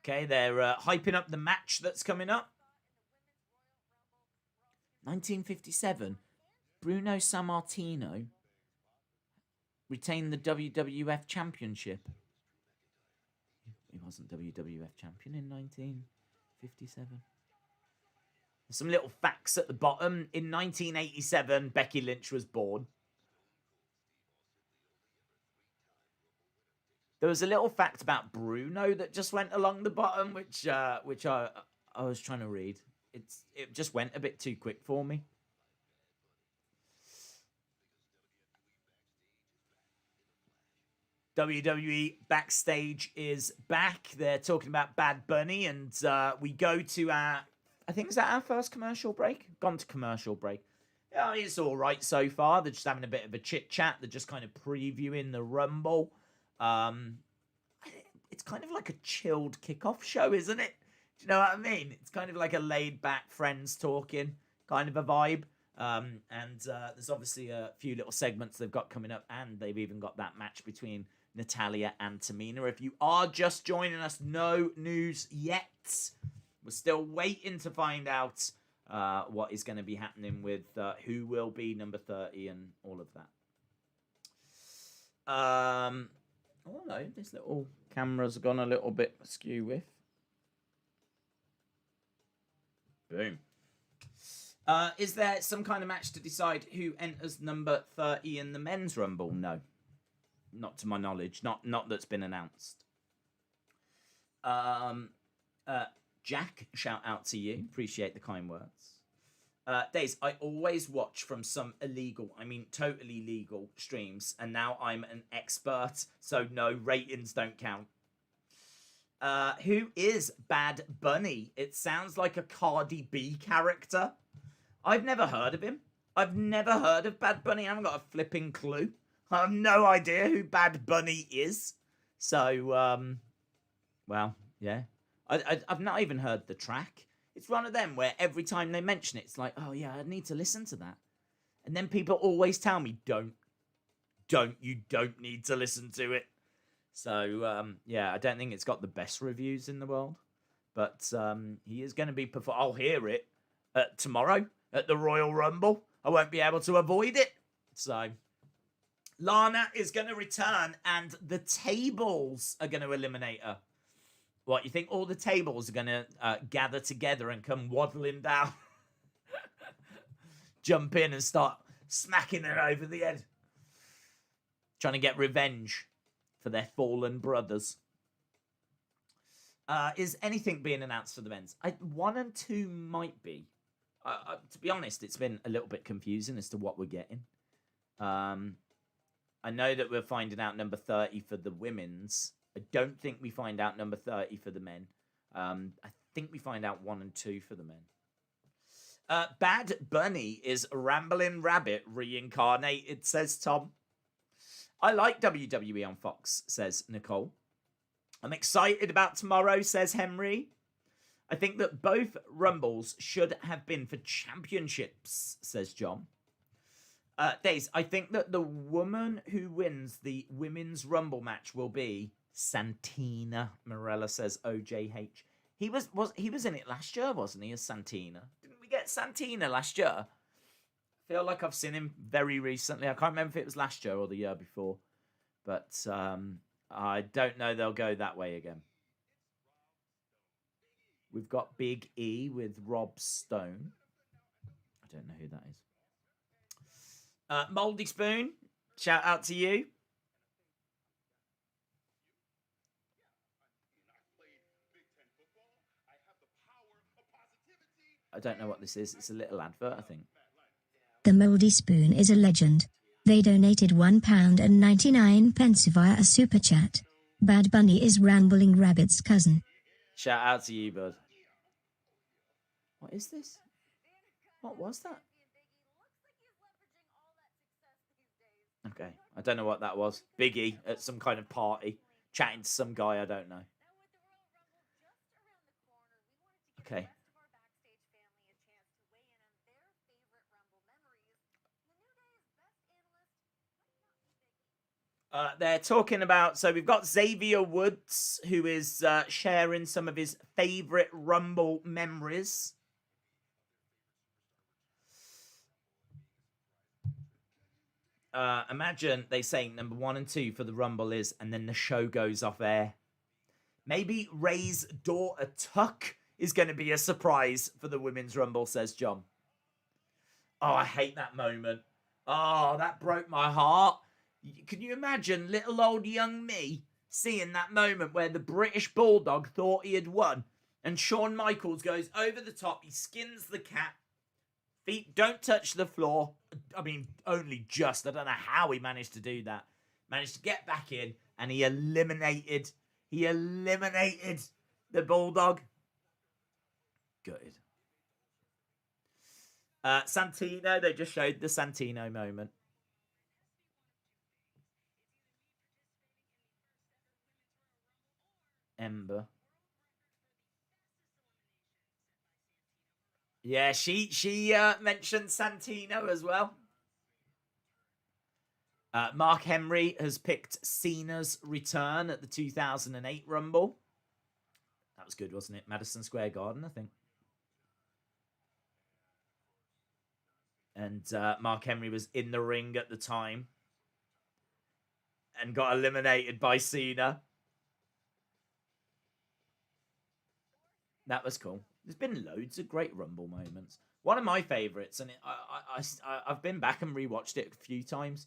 Okay, they're hyping up the match that's coming up. 1957, Bruno Sammartino retained the WWF Championship. He wasn't WWF champion in 1957. There's some little facts at the bottom. In 1987, Becky Lynch was born. There was a little fact about Bruno that just went along the bottom, which I was trying to read. It just went a bit too quick for me. WWE Backstage is back. They're talking about Bad Bunny, and we go to I think, is that our first commercial break? Gone to commercial break. Yeah, it's all right so far. They're just having a bit of a chit chat. They're just kind of previewing the Rumble. It's kind of like a chilled kickoff show, isn't it? Do you know what I mean? It's kind of like a laid-back friends talking kind of a vibe. And there's obviously a few little segments they've got coming up, and they've even got that match between Natalya and Tamina. If you are just joining us, no news yet. We're still waiting to find out what is going to be happening with who will be number 30 and all of that. Oh no, this little camera's gone a little bit askew with. Boom. Is there some kind of match to decide who enters number 30 in the men's Rumble? No. Not to my knowledge. Not that's been announced. Jack, shout out to you. Appreciate the kind words. Days, I always watch from some totally legal streams, and now I'm an expert, so no, ratings don't count. Who is Bad Bunny? It sounds like a Cardi B character. I've never heard of him. I've never heard of Bad Bunny. I haven't got a flipping clue. I have no idea who Bad Bunny is. So, well, yeah. I've not even heard the track. It's one of them where every time they mention it, it's like, oh yeah, I need to listen to that. And then people always tell me, you don't need to listen to it. So, yeah, I don't think it's got the best reviews in the world. But he is going to be I'll hear it tomorrow at the Royal Rumble. I won't be able to avoid it. So, Lana is going to return, and the tables are going to eliminate her. What, you think all the tables are going to gather together and come waddling down? Jump in and start smacking her over the head. Trying to get revenge for their fallen brothers. Is anything being announced for the men's? 1 and 2 might be. To be honest, it's been a little bit confusing as to what we're getting. I know that we're finding out number 30 for the women's. I don't think we find out number 30 for the men. I think we find out 1 and 2 for the men. Bad Bunny is Ramblin' Rabbit reincarnated, says Tom. I like WWE on Fox, says Nicole. I'm excited about tomorrow, says Henry. I think that both Rumbles should have been for championships, says John. Days, I think that the woman who wins the women's Rumble match will be Santina. Morella says OJH. He was in it last year, wasn't he, as Santina? Didn't we get Santina last year? I feel like I've seen him very recently. I can't remember if it was last year or the year before. But I don't know they'll go that way again. We've got Big E with Rob Stone. I don't know who that is. Moldy Spoon, shout out to you. I don't know what this is. It's a little advert, I think. The Moldy Spoon is a legend. They donated £1.99 via a super chat. Bad Bunny is Rambling Rabbit's cousin. Shout out to you, bud. What is this? What was that? Okay, I don't know what that was. Biggie at some kind of party, chatting to some guy I don't know. Okay. They're talking about, so we've got Xavier Woods, who is sharing some of his favorite Rumble memories. Imagine they say number 1 and 2 for the Rumble is, and then the show goes off air. Maybe Ray's daughter Tuck is going to be a surprise for the Women's Rumble, says John. Oh, I hate that moment. Oh, that broke my heart. Can you imagine little old young me seeing that moment where the British Bulldog thought he had won and Shawn Michaels goes over the top, he skins the cat, feet don't touch the floor. I mean, only just. I don't know how he managed to do that. Managed to get back in and he eliminated the Bulldog. Good. Santino, they just showed the Santino moment. Ember. Yeah, she mentioned Santino as well. Mark Henry has picked Cena's return at the 2008 Rumble. That was good, wasn't it? Madison Square Garden, I think. And Mark Henry was in the ring at the time and got eliminated by Cena. That was cool. There's been loads of great Rumble moments. One of my favourites, and I've been back and rewatched it a few times,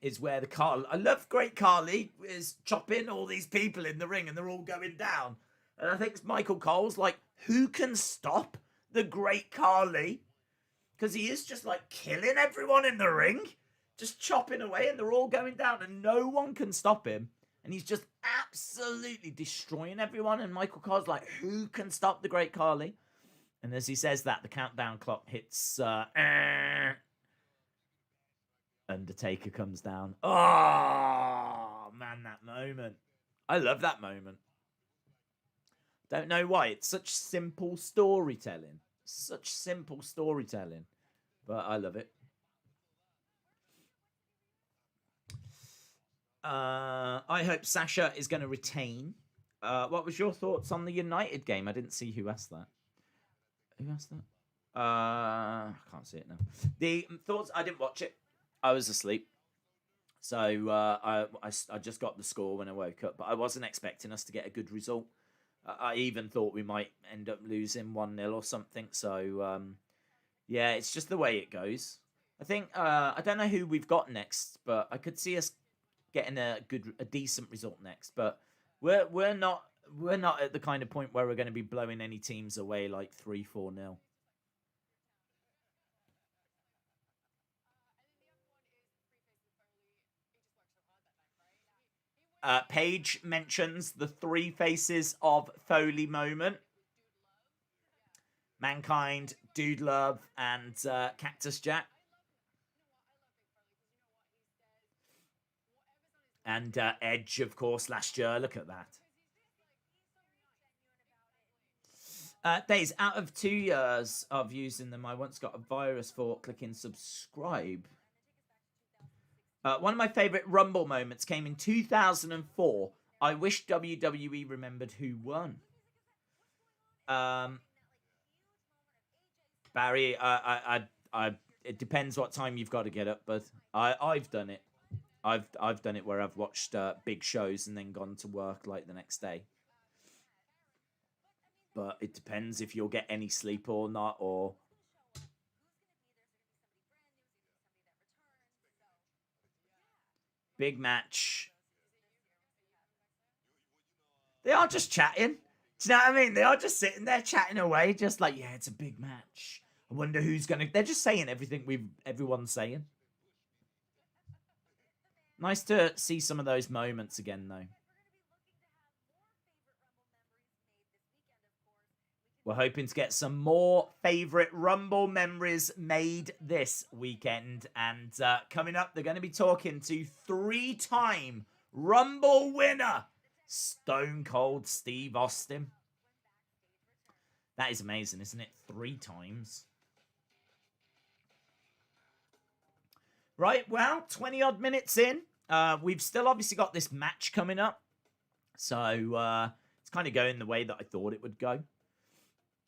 is where I love Great Khali is chopping all these people in the ring and they're all going down. And I think it's Michael Cole's like, who can stop the Great Khali? Because he is just like killing everyone in the ring, just chopping away and they're all going down and no one can stop him. And he's just absolutely destroying everyone. And Michael Cole's like, who can stop the Great Khali? And as he says that, the countdown clock hits. Undertaker comes down. Oh, man, that moment. I love that moment. Don't know why. It's such simple storytelling. Such simple storytelling. But I love it. I hope Sasha is going to retain. What was your thoughts on the United game? I didn't see who asked that. Who asked that? I can't see it now. The thoughts, I didn't watch it. I was asleep. So I just got the score when I woke up, but I wasn't expecting us to get a good result. I even thought we might end up losing 1-0 or something. So, yeah, it's just the way it goes. I think, I don't know who we've got next, but I could see us getting a decent result next. But we're not at the kind of point where we're going to be blowing any teams away like 3-4-0. Paige mentions the 3 faces of Foley moment. Mankind, Dude Love, and Cactus Jack. And Edge, of course, last year. Look at that. Days, out of 2 years of using them, I once got a virus for clicking subscribe. One of my favourite Rumble moments came in 2004. I wish WWE remembered who won. Barry, it depends what time you've got to get up, but I've done it. I've done it where I've watched big shows and then gone to work like the next day. But it depends if you'll get any sleep or not, or... Big match. They are just chatting. Do you know what I mean? They are just sitting there chatting away, just like, yeah, it's a big match. I wonder who's gonna. They're just saying everything everyone's saying. Nice to see some of those moments again, though. We're hoping to get some more favorite Rumble memories made this weekend. And coming up, they're going to be talking to 3-time Rumble winner, Stone Cold Steve Austin. That is amazing, isn't it? 3 times. Right, well, 20-odd minutes in. We've still obviously got this match coming up. So it's kind of going the way that I thought it would go.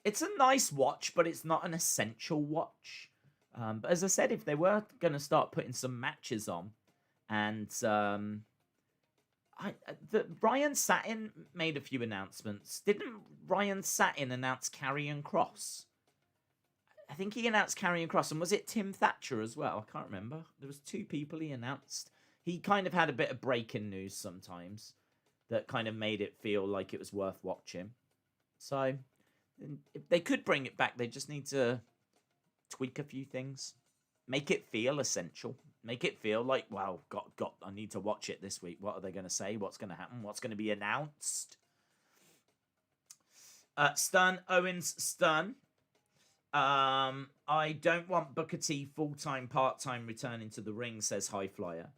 It's a nice watch, but it's not an essential watch. But as I said, if they were going to start putting some matches on, and Ryan Satin made a few announcements. Didn't Ryan Satin announce Karrion Kross? I think he announced Karrion Kross, and was it Tim Thatcher as well? I can't remember. There was 2 people he announced. He kind of had a bit of breaking news sometimes that kind of made it feel like it was worth watching. So if they could bring it back, they just need to tweak a few things. Make it feel essential. Make it feel like, wow, I need to watch it this week. What are they going to say? What's going to happen? What's going to be announced? Stern Owens Stern. I don't want Booker T full-time, part-time returning to the ring, says High Flyer.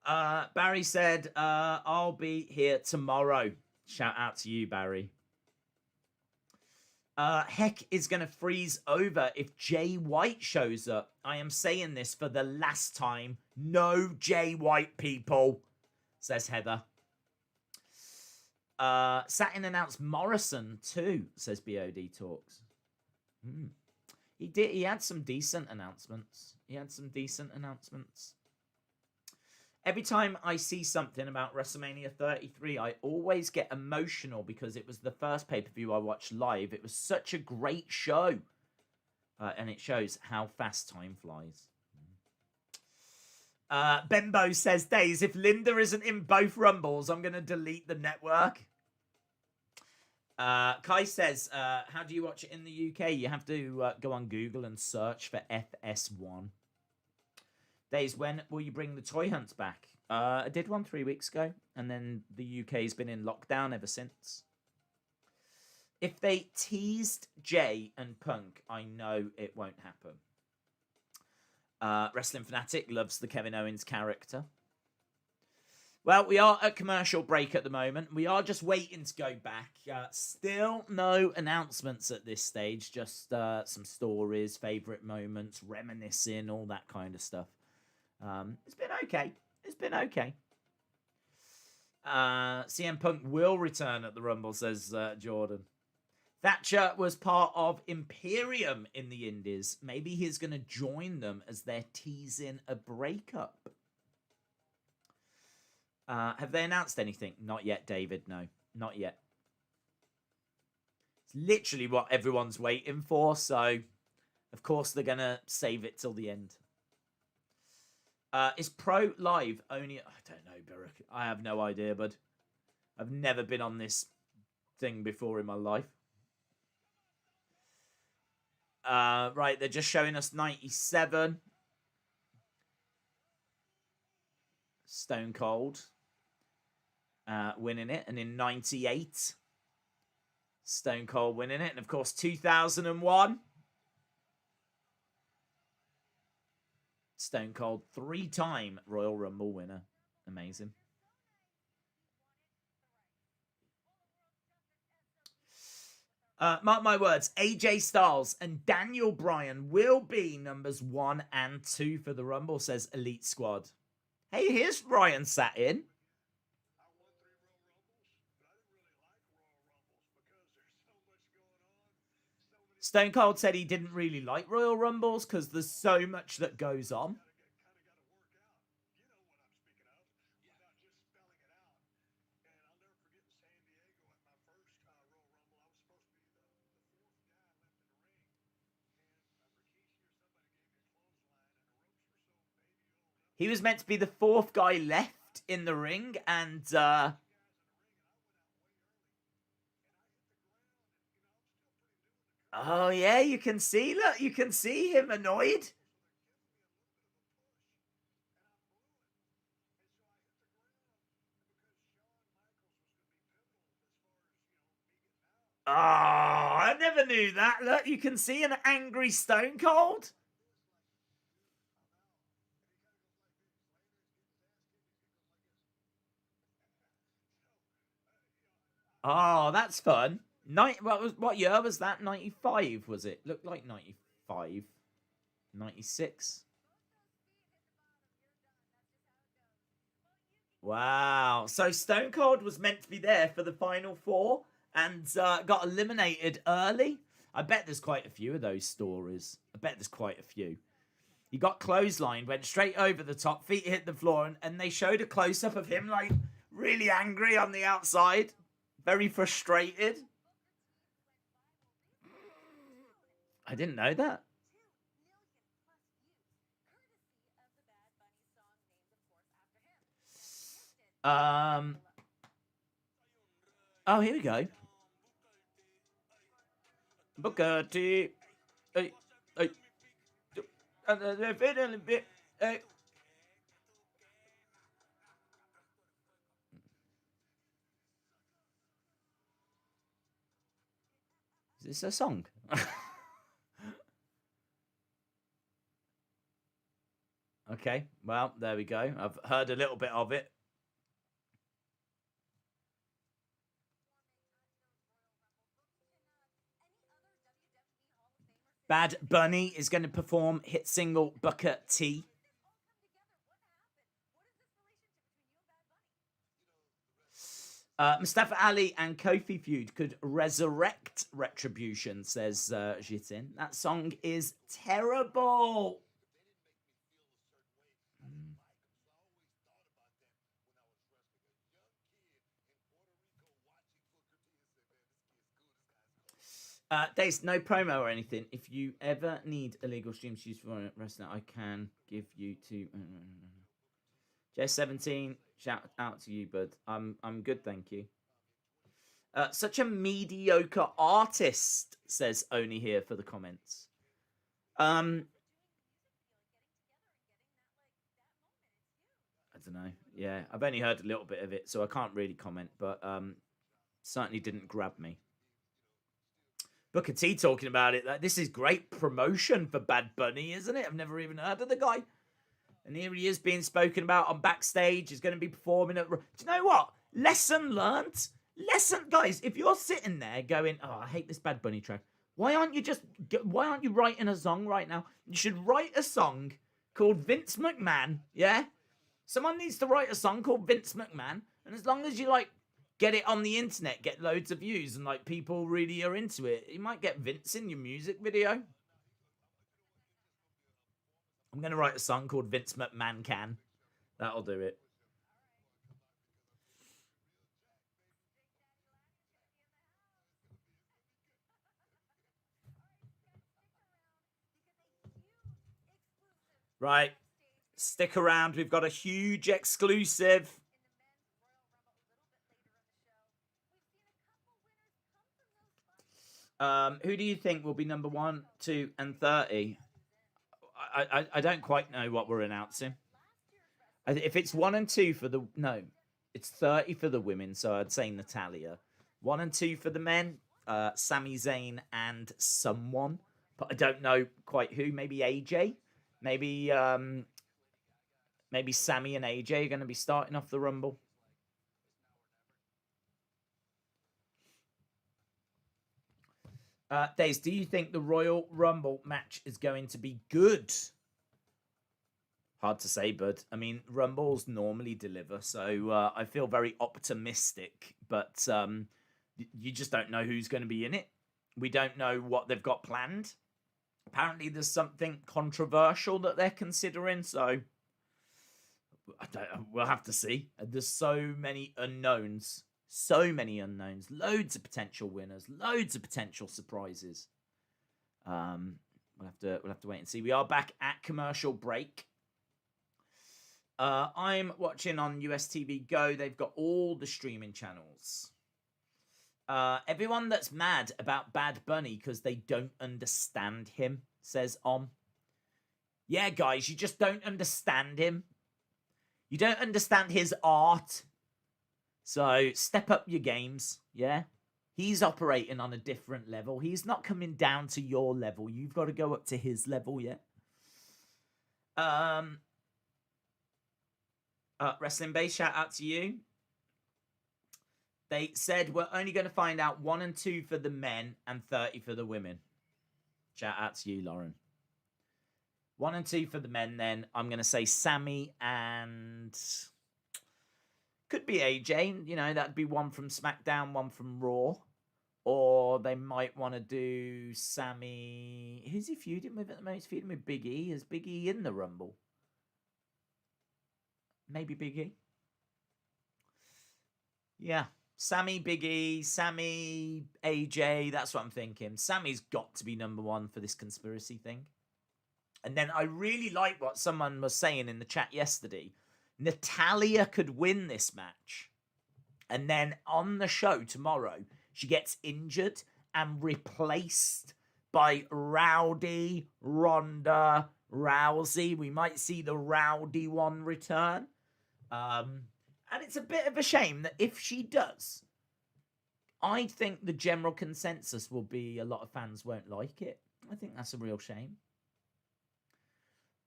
Barry said, I'll be here tomorrow. Shout out to you, Barry. Heck is going to freeze over if Jay White shows up. I am saying this for the last time. No Jay White, people, says Heather. Satin announced Morrison too, says BOD Talks. He had some decent announcements. Every time I see something about WrestleMania 33, I always get emotional because it was the first pay-per-view I watched live. It was such a great show. And it shows how fast time flies. Bembo says, Days, if Linda isn't in both Rumbles, I'm going to delete the network. Kai says, how do you watch it in the UK? You have to go on Google and search for FS1. Days, when will you bring the toy hunts back? I did one 3 weeks ago, and then the UK's been in lockdown ever since. If they teased Jay and Punk, I know it won't happen. Wrestling Fanatic loves the Kevin Owens character. Well, we are at commercial break at the moment. We are just waiting to go back. Still no announcements at this stage. Just some stories, favourite moments, reminiscing, all that kind of stuff. It's been okay. CM Punk will return at the Rumble, says Jordan. Thatcher was part of Imperium in the Indies. Maybe he's going to join them as they're teasing a breakup. Have they announced anything? Not yet, David. No, not yet. It's literally what everyone's waiting for. So, of course, they're going to save it till the end. Is Pro Live only... I don't know, Barak. I have no idea, bud. I've never been on this thing before in my life. Right, they're just showing us 97. Stone Cold winning it. And in 98, Stone Cold winning it. And, of course, 2001. Stone Cold, 3-time Royal Rumble winner. Amazing. Mark my words, AJ Styles and Daniel Bryan will be numbers 1 and 2 for the Rumble, says Elite Squad. Hey, here's Ryan Satin. Stone Cold said he didn't really like Royal Rumbles because there's so much that goes on. He was meant to be the 4th guy left in the ring, and Oh, yeah, you can see, look, you can see him annoyed. Oh, I never knew that. Look, you can see an angry Stone Cold. Oh, that's fun. What year was that? 95, was it? Looked like 95. 96. Wow. So Stone Cold was meant to be there for the final four and got eliminated early. I bet there's quite a few of those stories. I bet there's quite a few. He got clotheslined, went straight over the top, feet hit the floor, and they showed a close up of him like really angry on the outside, very frustrated. I didn't know that. Um. Oh, here we go. Booker T. Hey, hey. Hey. Is this a song? Okay, well, there we go. I've heard a little bit of it. Bad Bunny is going to perform hit single Booker T. Mustafa Ali and Kofi feud could resurrect Retribution, says Jitin. That song is terrible. There's no promo or anything. If you ever need illegal streams used for wrestling, I can give you to J17. Shout out to you, bud. I'm good, thank you. Such a mediocre artist, says Oni here for the comments. I don't know. Yeah, I've only heard a little bit of it, so I can't really comment, but certainly didn't grab me. Booker T talking about it. Like, this is great promotion for Bad Bunny, isn't it? I've never even heard of the guy. And here he is being spoken about on Backstage. He's going to be performing at... Do you know what? Lesson learned. Guys, if you're sitting there going, oh, I hate this Bad Bunny track. Why aren't you writing a song right now? You should write a song called Vince McMahon, yeah? Someone needs to write a song called Vince McMahon. And as long as you, like, get it on the internet, get loads of views, and, like, people really are into it, you might get Vince in your music video. I'm going to write a song called Vince McMahon Can. That'll do it. Right. Stick around. We've got a huge exclusive. Who do you think will be number 1, 2, and 30? I don't quite know what we're announcing. If it's 1 and 2 for the... No, it's 30 for the women, so I'd say Natalya. 1 and 2 for the men, Sami Zayn and someone. But I don't know quite who. Maybe AJ? Maybe Sami and AJ are going to be starting off the Rumble. Days, do you think the Royal Rumble match is going to be good? Hard to say, bud. I mean, Rumbles normally deliver, so I feel very optimistic, but you just don't know who's going to be in it. We don't know what they've got planned. Apparently, there's something controversial that they're considering, so we'll have to see. There's so many unknowns. Loads of potential winners, loads of potential surprises. We'll have to wait and see. We are back at commercial break. I'm watching on US TV Go. They've got all the streaming channels. Everyone that's mad about Bad Bunny because they don't understand him, says Om. Yeah, guys, you just don't understand him. You don't understand his art. So step up your games, yeah? He's operating on a different level. He's not coming down to your level. You've got to go up to his level, yeah? Wrestling Base, shout out to you. They said we're only going to find out 1 and 2 for the men and 30 for the women. Shout out to you, Lauren. 1 and 2 for the men, then. I'm going to say Sammy and... Could be AJ. You know, that'd be one from SmackDown, one from Raw. Or they might want to do Sammy... Who's he feuding with at the moment? He's feuding with Big E. Is Big E in the Rumble? Maybe Big E. Yeah. Sammy, Big E, Sammy, AJ. That's what I'm thinking. Sammy's got to be number 1 for this conspiracy thing. And then I really like what someone was saying in the chat yesterday. Natalya could win this match. And then on the show tomorrow, she gets injured and replaced by Rowdy Ronda Rousey. We might see the Rowdy one return. And it's a bit of a shame that if she does, I think the general consensus will be a lot of fans won't like it. I think that's a real shame.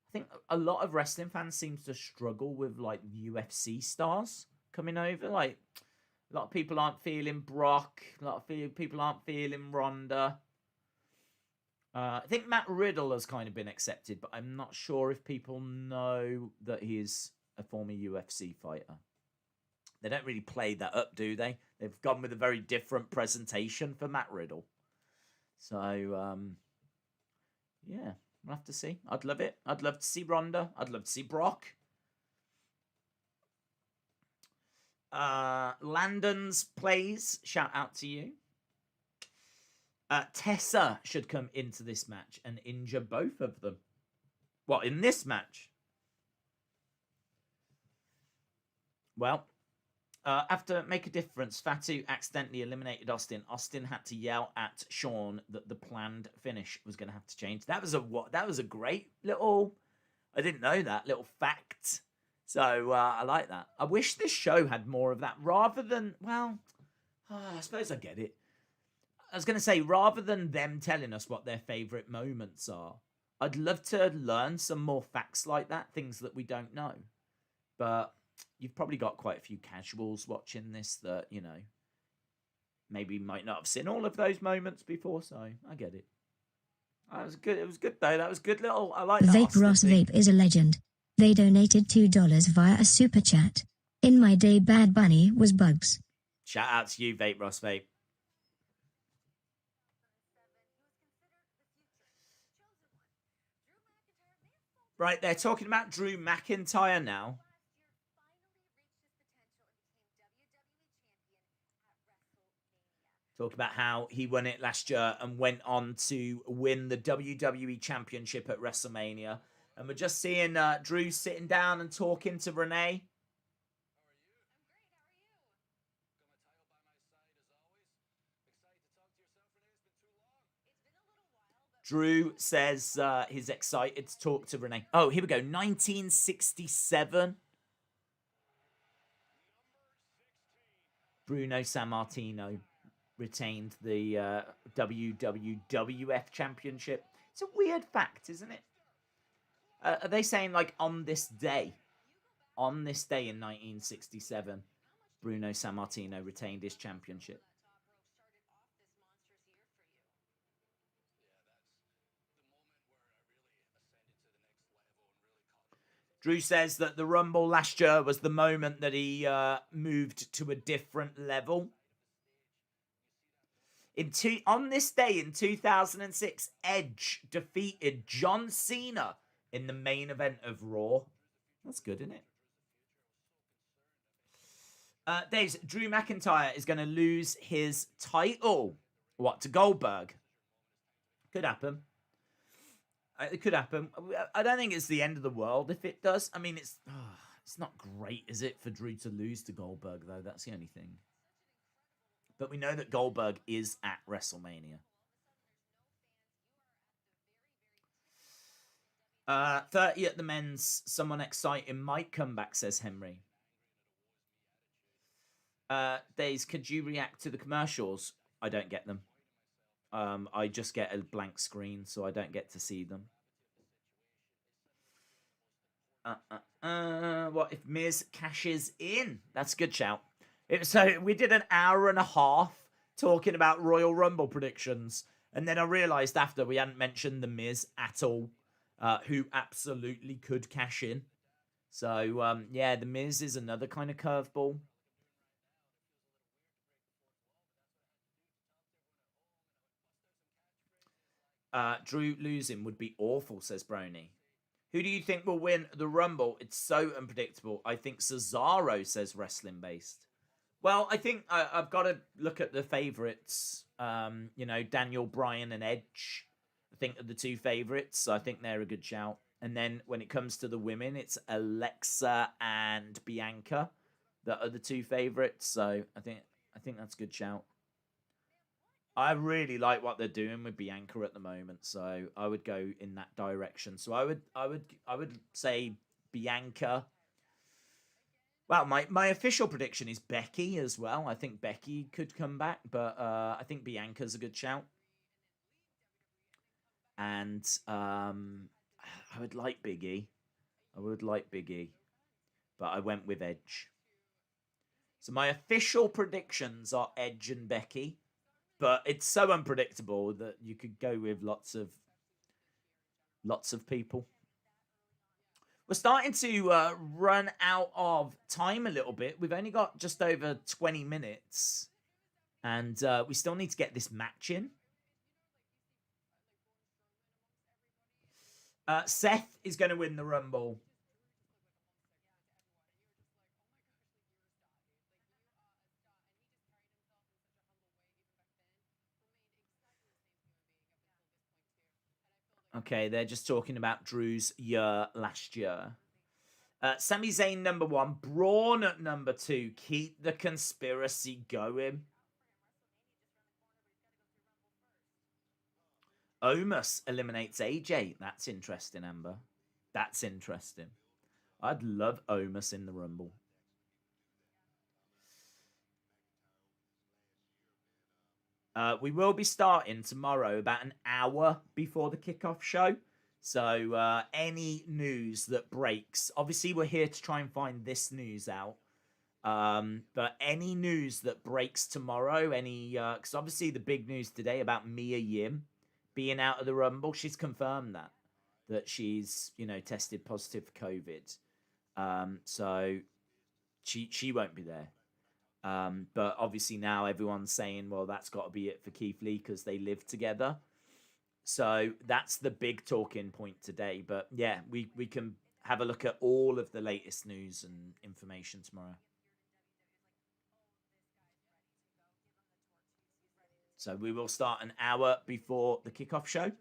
I think a lot of wrestling fans seem to struggle with like UFC stars coming over. Like a lot of people aren't feeling Brock. A lot of people aren't feeling Ronda. I think Matt Riddle has kind of been accepted, but I'm not sure if people know that he's a former UFC fighter. They don't really play that up, do they? They've gone with a very different presentation for Matt Riddle. So, yeah, we'll have to see. I'd love it. I'd love to see Ronda. I'd love to see Brock. Landon's plays, shout out to you. Tessa should come into this match and injure both of them. What, in this match? Well, after Make a Difference, Fatu accidentally eliminated Austin. Austin had to yell at Sean that the planned finish was going to have to change. That was a great little, I didn't know that, little fact. So I like that. I wish this show had more of that rather than, well, I suppose I get it. I was going to say, rather than them telling us what their favourite moments are, I'd love to learn some more facts like that, things that we don't know. But you've probably got quite a few casuals watching this that, you know, maybe might not have seen all of those moments before, so I get it. That was good. It was good, though. That was good little... I like that. Vape Ross Vape is a legend. They donated $2 via a super chat. In my day, Bad Bunny was bugs. Shout out to you, Vape Ross Vape. Right, they're talking about Drew McIntyre now. Talk about how he won it last year and went on to win the WWE Championship at WrestleMania. And we're just seeing Drew sitting down and talking to Renee. Drew says he's excited to talk to Renee. Oh, here we go. 1967. Bruno Sammartino retained the WWF Championship. It's a weird fact, isn't it? Are they saying, like, on this day in 1967, Bruno Sammartino retained his championship? Drew says that the Rumble last year was the moment that he moved to a different level. On this day in 2006, Edge defeated John Cena in the main event of Raw. That's good, isn't it? Dave's Drew McIntyre is going to lose his title. What, to Goldberg? Could happen. It could happen. I don't think it's the end of the world if it does. I mean, it's not great, is it, for Drew to lose to Goldberg, though? That's the only thing. But we know that Goldberg is at WrestleMania. 30 at the men's. Someone exciting might come back, says Henry. Days, could you react to the commercials? I don't get them. I just get a blank screen, so I don't get to see them. What if Miz cashes in? That's a good shout. So we did an hour and a half talking about Royal Rumble predictions, and then I realised after we hadn't mentioned the Miz at all, who absolutely could cash in. So yeah, the Miz is another kind of curveball. Drew losing would be awful, says Brony. Who do you think will win the Rumble? It's so unpredictable. I think Cesaro, says Wrestling Based. Well, I think I've got to look at the favourites. Daniel Bryan and Edge, I think, are the two favourites. I think they're a good shout. And then when it comes to the women, it's Alexa and Bianca that are the two favourites. So I think that's a good shout. I really like what they're doing with Bianca at the moment, so I would go in that direction. So I would say Bianca. Well, my official prediction is Becky as well. I think Becky could come back, but I think Bianca's a good shout. And I would like Big E. But I went with Edge. So my official predictions are Edge and Becky. But it's so unpredictable that you could go with lots of people. We're starting to run out of time a little bit. We've only got just over 20 minutes. And we still need to get this match in. Seth is going to win the Rumble. Okay, they're just talking about Drew's year last year. Sami Zayn number 1, Braun at number 2. Keep the conspiracy going. Omos eliminates AJ. That's interesting, Amber. That's interesting. I'd love Omos in the Rumble. We will be starting tomorrow about an hour before the kickoff show. So any news that breaks, obviously we're here to try and find this news out. But any news that breaks tomorrow, because obviously the big news today about Mia Yim being out of the Rumble, she's confirmed that she's, tested positive for COVID. So she won't be there. But obviously now everyone's saying, well, that's got to be it for Keith Lee because they live together. So that's the big talking point today. But yeah, we can have a look at all of the latest news and information tomorrow. So we will start an hour before the kickoff show.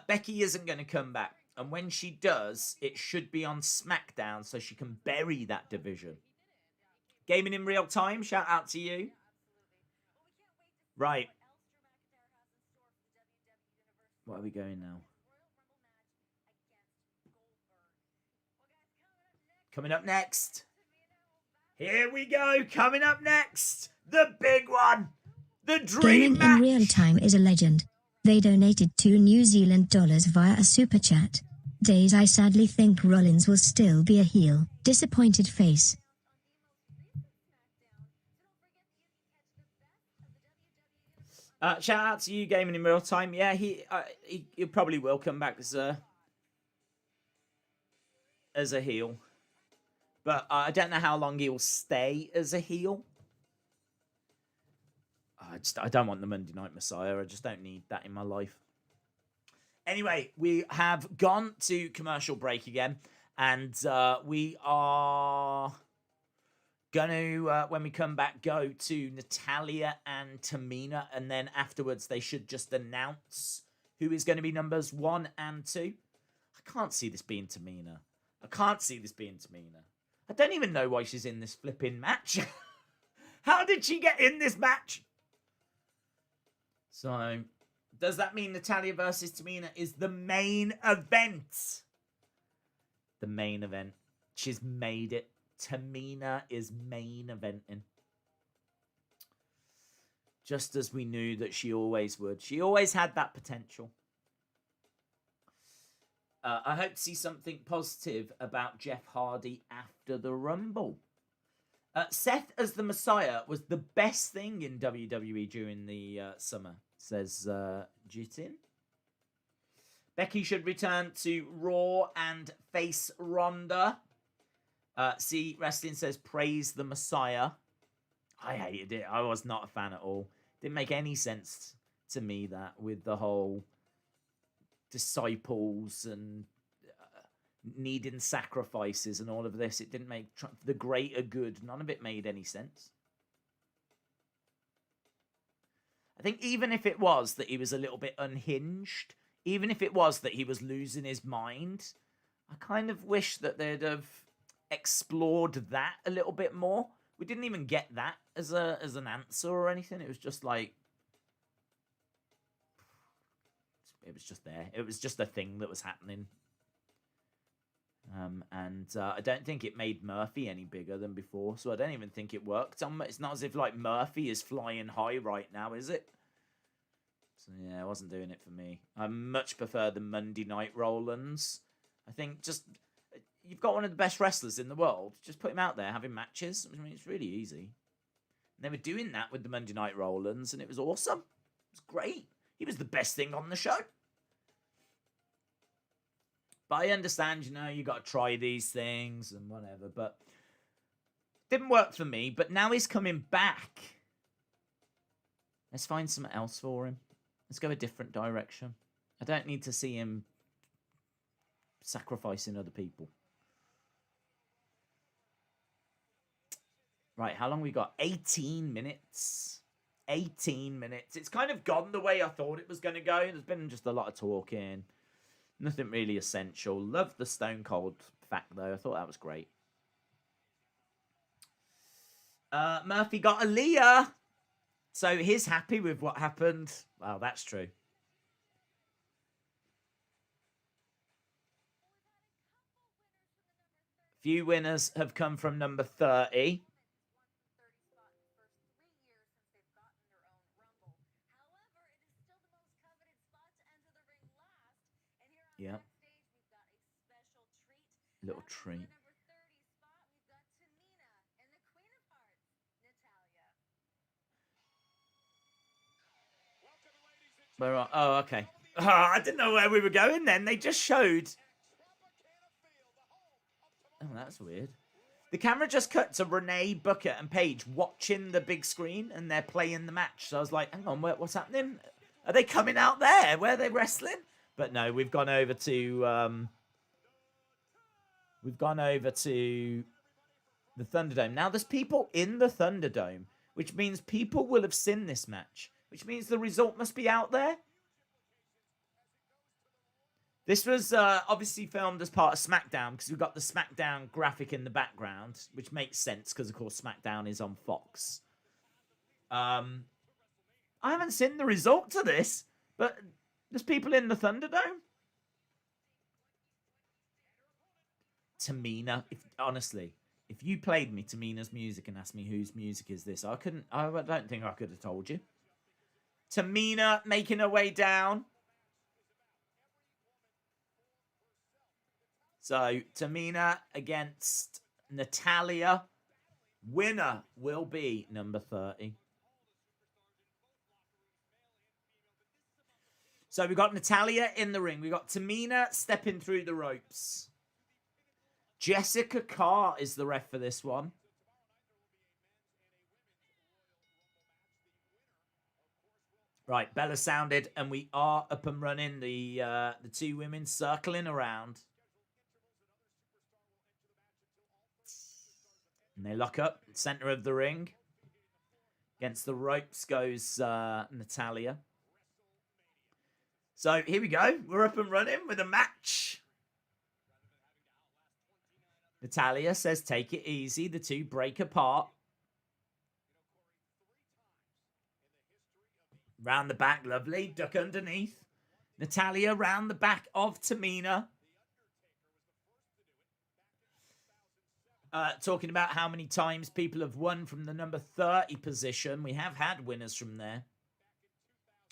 Becky isn't going to come back. And when she does, it should be on SmackDown so she can bury that division. Gaming in real time, shout out to you. Right. What are we going now? Coming up next. Here we go. Coming up next. The big one. The dream Gaming match. in real time is a legend. They donated $2 New Zealand via a super chat. Days, I sadly think Rollins will still be a heel. Disappointed face. Shout out to you, Gaming in real time. Yeah, he probably will come back as a heel, but I don't know how long he will stay as a heel. I don't want the Monday Night Messiah. I just don't need that in my life. Anyway, we have gone to commercial break again, and we are going to, when we come back, go to Natalya and Tamina, and then afterwards they should just announce who is going to be numbers 1 and 2. I can't see this being Tamina. I can't see this being Tamina. I don't even know why she's in this flipping match. How did she get in this match? So, does that mean Natalya versus Tamina is the main event? The main event. She's made it. Tamina is main eventing. Just as we knew that she always would. She always had that potential. I hope to see something positive about Jeff Hardy after the Rumble. Seth as the Messiah was the best thing in WWE during the summer, says Jitin. Becky should return to Raw and face Ronda. See, Wrestling says praise the Messiah. I hated it. I was not a fan at all. Didn't make any sense to me, that with the whole disciples and needing sacrifices and all of this. It didn't make the greater good. None of it made any sense. I think even if it was that he was a little bit unhinged, even if it was that he was losing his mind, I kind of wish that they'd have explored that a little bit more. We didn't even get that as an answer or anything. It was just like, it was just there. It was just a thing that was happening. And I don't think it made Murphy any bigger than before, so I don't even think it worked. It's not as if like Murphy is flying high right now, is it? So yeah, it wasn't doing it for me. I much prefer the Monday Night Rollins. I think just, you've got one of the best wrestlers in the world. Just put him out there having matches. I mean, it's really easy. And they were doing that with the Monday Night Rollins, and it was awesome. It was great. He was the best thing on the show. But I understand, you know, you got to try these things and whatever. But didn't work for me. But now he's coming back. Let's find something else for him. Let's go a different direction. I don't need to see him sacrificing other people. Right, how long we got? 18 minutes. 18 minutes. It's kind of gone the way I thought it was going to go. There's been just a lot of talking. Nothing really essential. Love the Stone Cold fact, though. I thought that was great. Murphy got Aaliyah. So he's happy with what happened. Well, that's true. Few winners have come from number 30. Yeah. Little treat. Oh, okay. Oh, I didn't know where we were going then. They just showed. Oh, that's weird. The camera just cut to Renee, Booker, and Paige watching the big screen, and they're playing the match. So I was like, hang on, what's happening? Are they coming out there? Where are they wrestling? But no, we've gone over to the Thunderdome. Now there's people in the Thunderdome, which means people will have seen this match, which means the result must be out there. This was obviously filmed as part of SmackDown because we've got the SmackDown graphic in the background, which makes sense because, of course, SmackDown is on Fox. I haven't seen the result to this, but there's people in the Thunderdome. Tamina, honestly, if you played me Tamina's music and asked me whose music is this, I don't think I could have told you. Tamina making her way down. So, Tamina against Natalya. Winner will be number 30. So, we got Natalya in the ring. We got Tamina stepping through the ropes. Jessica Carr is the ref for this one. Right, Bella sounded, and we are up and running. The two women circling around. And they lock up, center of the ring. Against the ropes goes Natalya. So here we go. We're up and running with a match. Natalya says, take it easy. The two break apart. Round the back, lovely. Duck underneath. Natalya round the back of Tamina. Talking about how many times people have won from the number 30 position. We have had winners from there.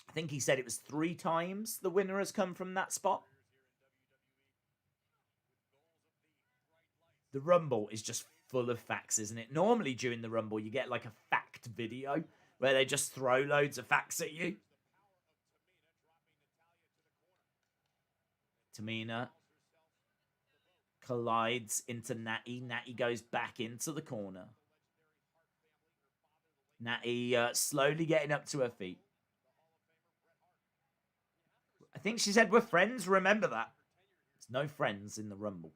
I think he said it was 3 times the winner has come from that spot. The Rumble is just full of facts, isn't it? Normally during the Rumble, you get like a fact video where they just throw loads of facts at you. Tamina collides into Natty. Natty goes back into the corner. Natty slowly getting up to her feet. I think she said, we're friends. Remember that. There's no friends in the Rumble.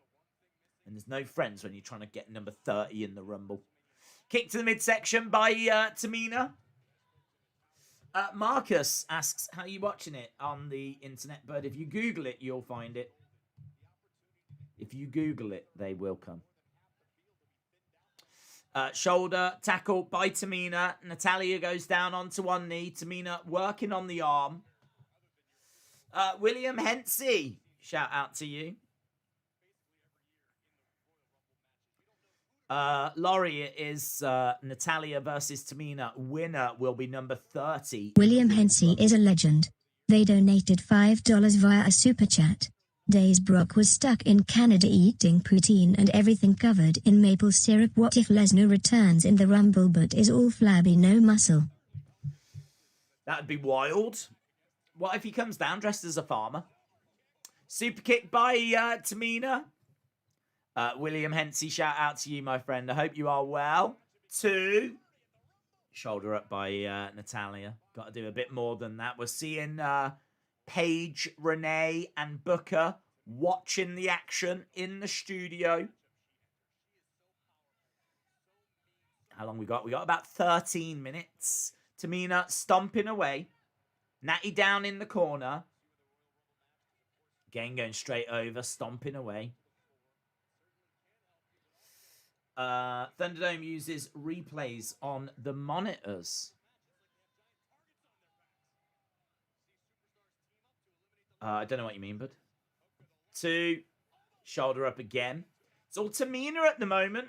And there's no friends when you're trying to get number 30 in the Rumble. Kick to the midsection by Tamina. Marcus asks, how are you watching it on the internet? But if you Google it, you'll find it. If you Google it, they will come. Shoulder tackle by Tamina. Natalya goes down onto one knee. Tamina working on the arm. William Hensey, shout out to you. Laurie is Natalya versus Tamina. Winner will be number 30. William Hensey is a legend. They donated $5 via a super chat. Days Brock was stuck in Canada eating poutine and everything covered in maple syrup. What if Lesnar returns in the Rumble but is all flabby, no muscle? That'd be wild. What if he comes down dressed as a farmer? Super kick by Tamina. William Hensey, shout out to you, my friend. I hope you are well. 2. Shoulder up by Natalya. Got to do a bit more than that. We're seeing Paige, Renee, and Booker watching the action in the studio. How long we got? We got about 13 minutes. Tamina stomping away. Natty down in the corner. Again, going straight over, stomping away. Thunderdome uses replays on the monitors. I don't know what you mean, bud. 2. Shoulder up again. It's all Tamina at the moment.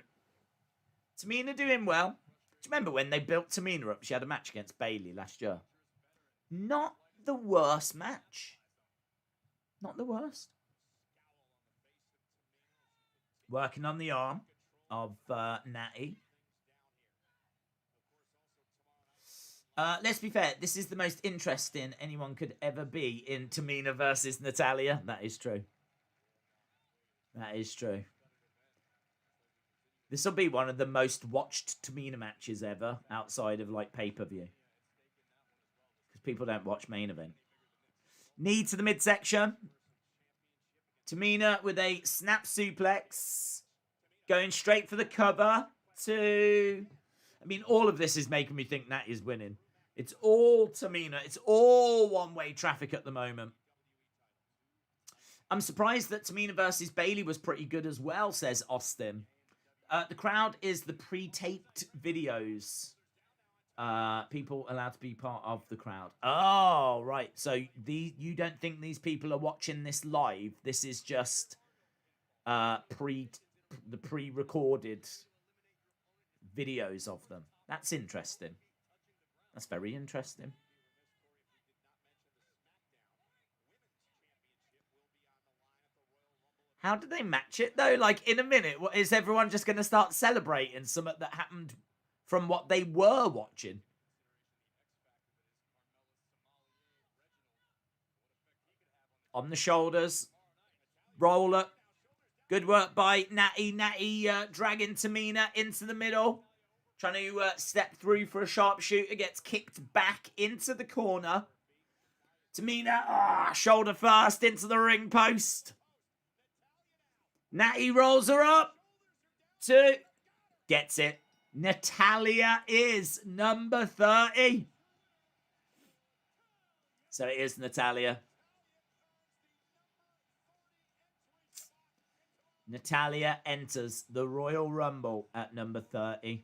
Tamina doing well. Do you remember when they built Tamina up? She had a match against Bayley last year. Not the worst match. Not the worst. Working on the arm of Natty. Let's be fair. This is the most interesting anyone could ever be in Tamina versus Natalya. That is true. That is true. This will be one of the most watched Tamina matches ever outside of like pay-per-view. Because people don't watch main event. Knee to the midsection. Tamina with a snap suplex. Going straight for the cover. 2. I mean, all of this is making me think Natty's winning. It's all Tamina. It's all one-way traffic at the moment. I'm surprised that Tamina versus Bayley was pretty good as well, says Austin. The crowd is the pre-taped videos. People allowed to be part of the crowd. Oh, right. So you don't think these people are watching this live? This is just the pre-recorded videos of them. That's interesting. That's very interesting. How do they match it, though? Like, in a minute, is everyone just going to start celebrating something that happened from what they were watching? On the shoulders. Roll up. Good work by Natty. Natty dragging Tamina into the middle. Trying to step through for a sharpshooter. Gets kicked back into the corner. Tamina, shoulder first into the ring post. Natty rolls her up. 2. Gets it. Natalya is number 30. So it is Natalya. Natalya enters the Royal Rumble at number 30.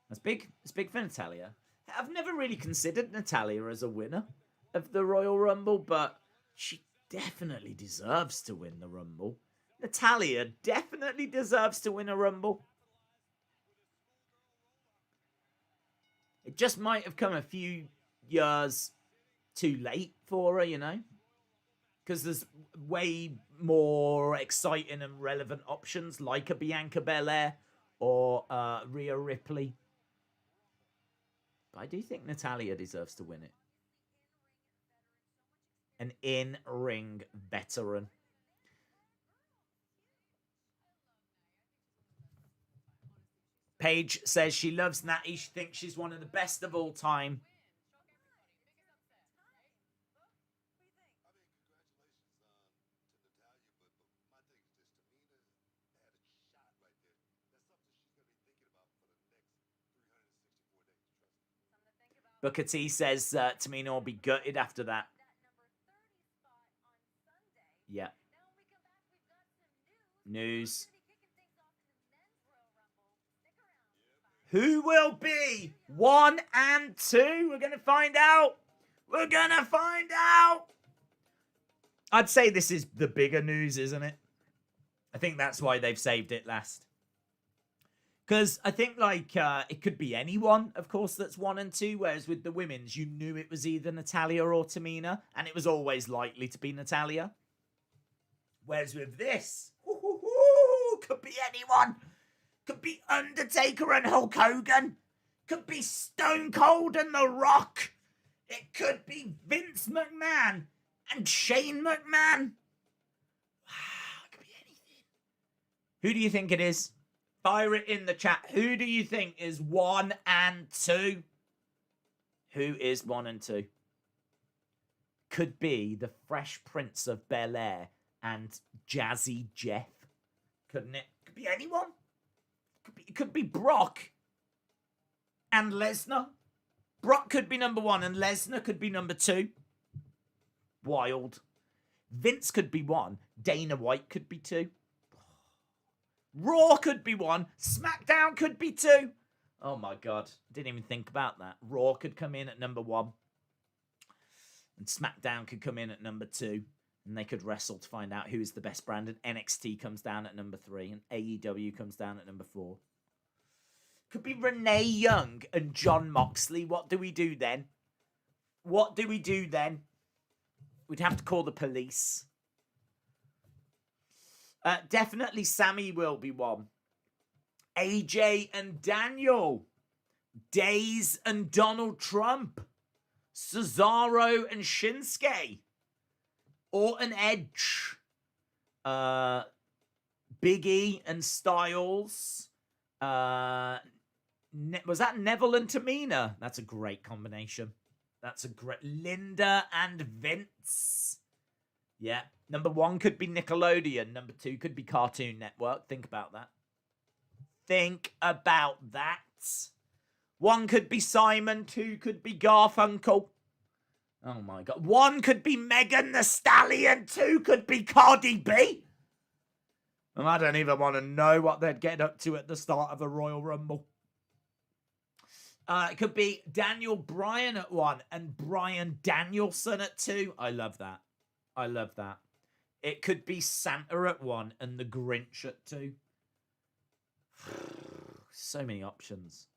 That's big. It's big for Natalya. I've never really considered Natalya as a winner of the Royal Rumble, but she definitely deserves to win the Rumble. Natalya definitely deserves to win a Rumble. It just might have come a few years too late for her, you know? Because there's way more exciting and relevant options like a Bianca Belair or Rhea Ripley. But I do think Natalya deserves to win it. An in-ring veteran. Paige says she loves Natty. She thinks she's one of the best of all time. Booker T says Tamina will be gutted after that. Yeah. News. Who will be 1 and 2? We're going to find out. We're going to find out. I'd say this is the bigger news, isn't it? I think that's why they've saved it last. Because I think, like, it could be anyone, of course, that's 1 and 2. Whereas with the women's, you knew it was either Natalya or Tamina. And it was always likely to be Natalya. Whereas with this, could be anyone. Could be Undertaker and Hulk Hogan. Could be Stone Cold and The Rock. It could be Vince McMahon and Shane McMahon. Wow, it could be anything. Who do you think it is? Fire it in the chat. Who do you think is 1 and 2? Who is 1 and 2? Could be the Fresh Prince of Bel-Air and Jazzy Jeff. Couldn't it? Could be anyone. It could be Brock and Lesnar. Brock could be number 1 and Lesnar could be number 2. Wild. Vince could be 1. Dana White could be 2. Raw could be 1. SmackDown could be 2. Oh my God. Didn't even think about that. Raw could come in at number 1. And SmackDown could come in at number 2. And they could wrestle to find out who is the best brand. And NXT comes down at number 3. And AEW comes down at number 4. Could be Renee Young and John Moxley. What do we do then? What do we do then? We'd have to call the police. Definitely Sammy will be 1. AJ and Daniel. Days and Donald Trump. Cesaro and Shinsuke. Orton Edge. Big E and Styles. Was that Neville and Tamina? That's a great combination. That's a great... Linda and Vince. Yeah. Number 1 could be Nickelodeon. Number 2 could be Cartoon Network. Think about that. Think about that. 1 could be Simon. 2 could be Garfunkel. Oh my God. 1 could be Megan Thee Stallion. 2 could be Cardi B. And I don't even want to know what they'd get up to at the start of a Royal Rumble. It could be Daniel Bryan at 1 and Bryan Danielson at 2. I love that. I love that. It could be Santa at 1 and the Grinch at 2. So many options.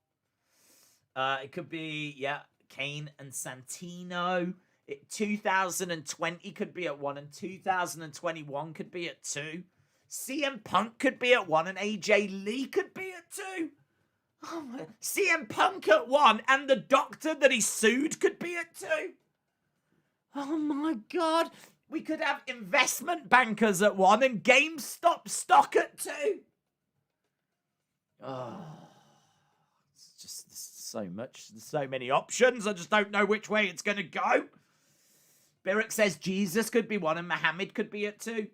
It could be, yeah, Kane and Santino. 2020 could be at 1 and 2021 could be at 2. CM Punk could be at 1 and AJ Lee could be at 2. Oh my. CM Punk at 1 and the doctor that he sued could be at 2. Oh my God. We could have investment bankers at 1 and GameStop stock at 2. Oh, it's just so much. There's so many options. I just don't know which way it's going to go. Beric says Jesus could be 1 and Muhammad could be at 2.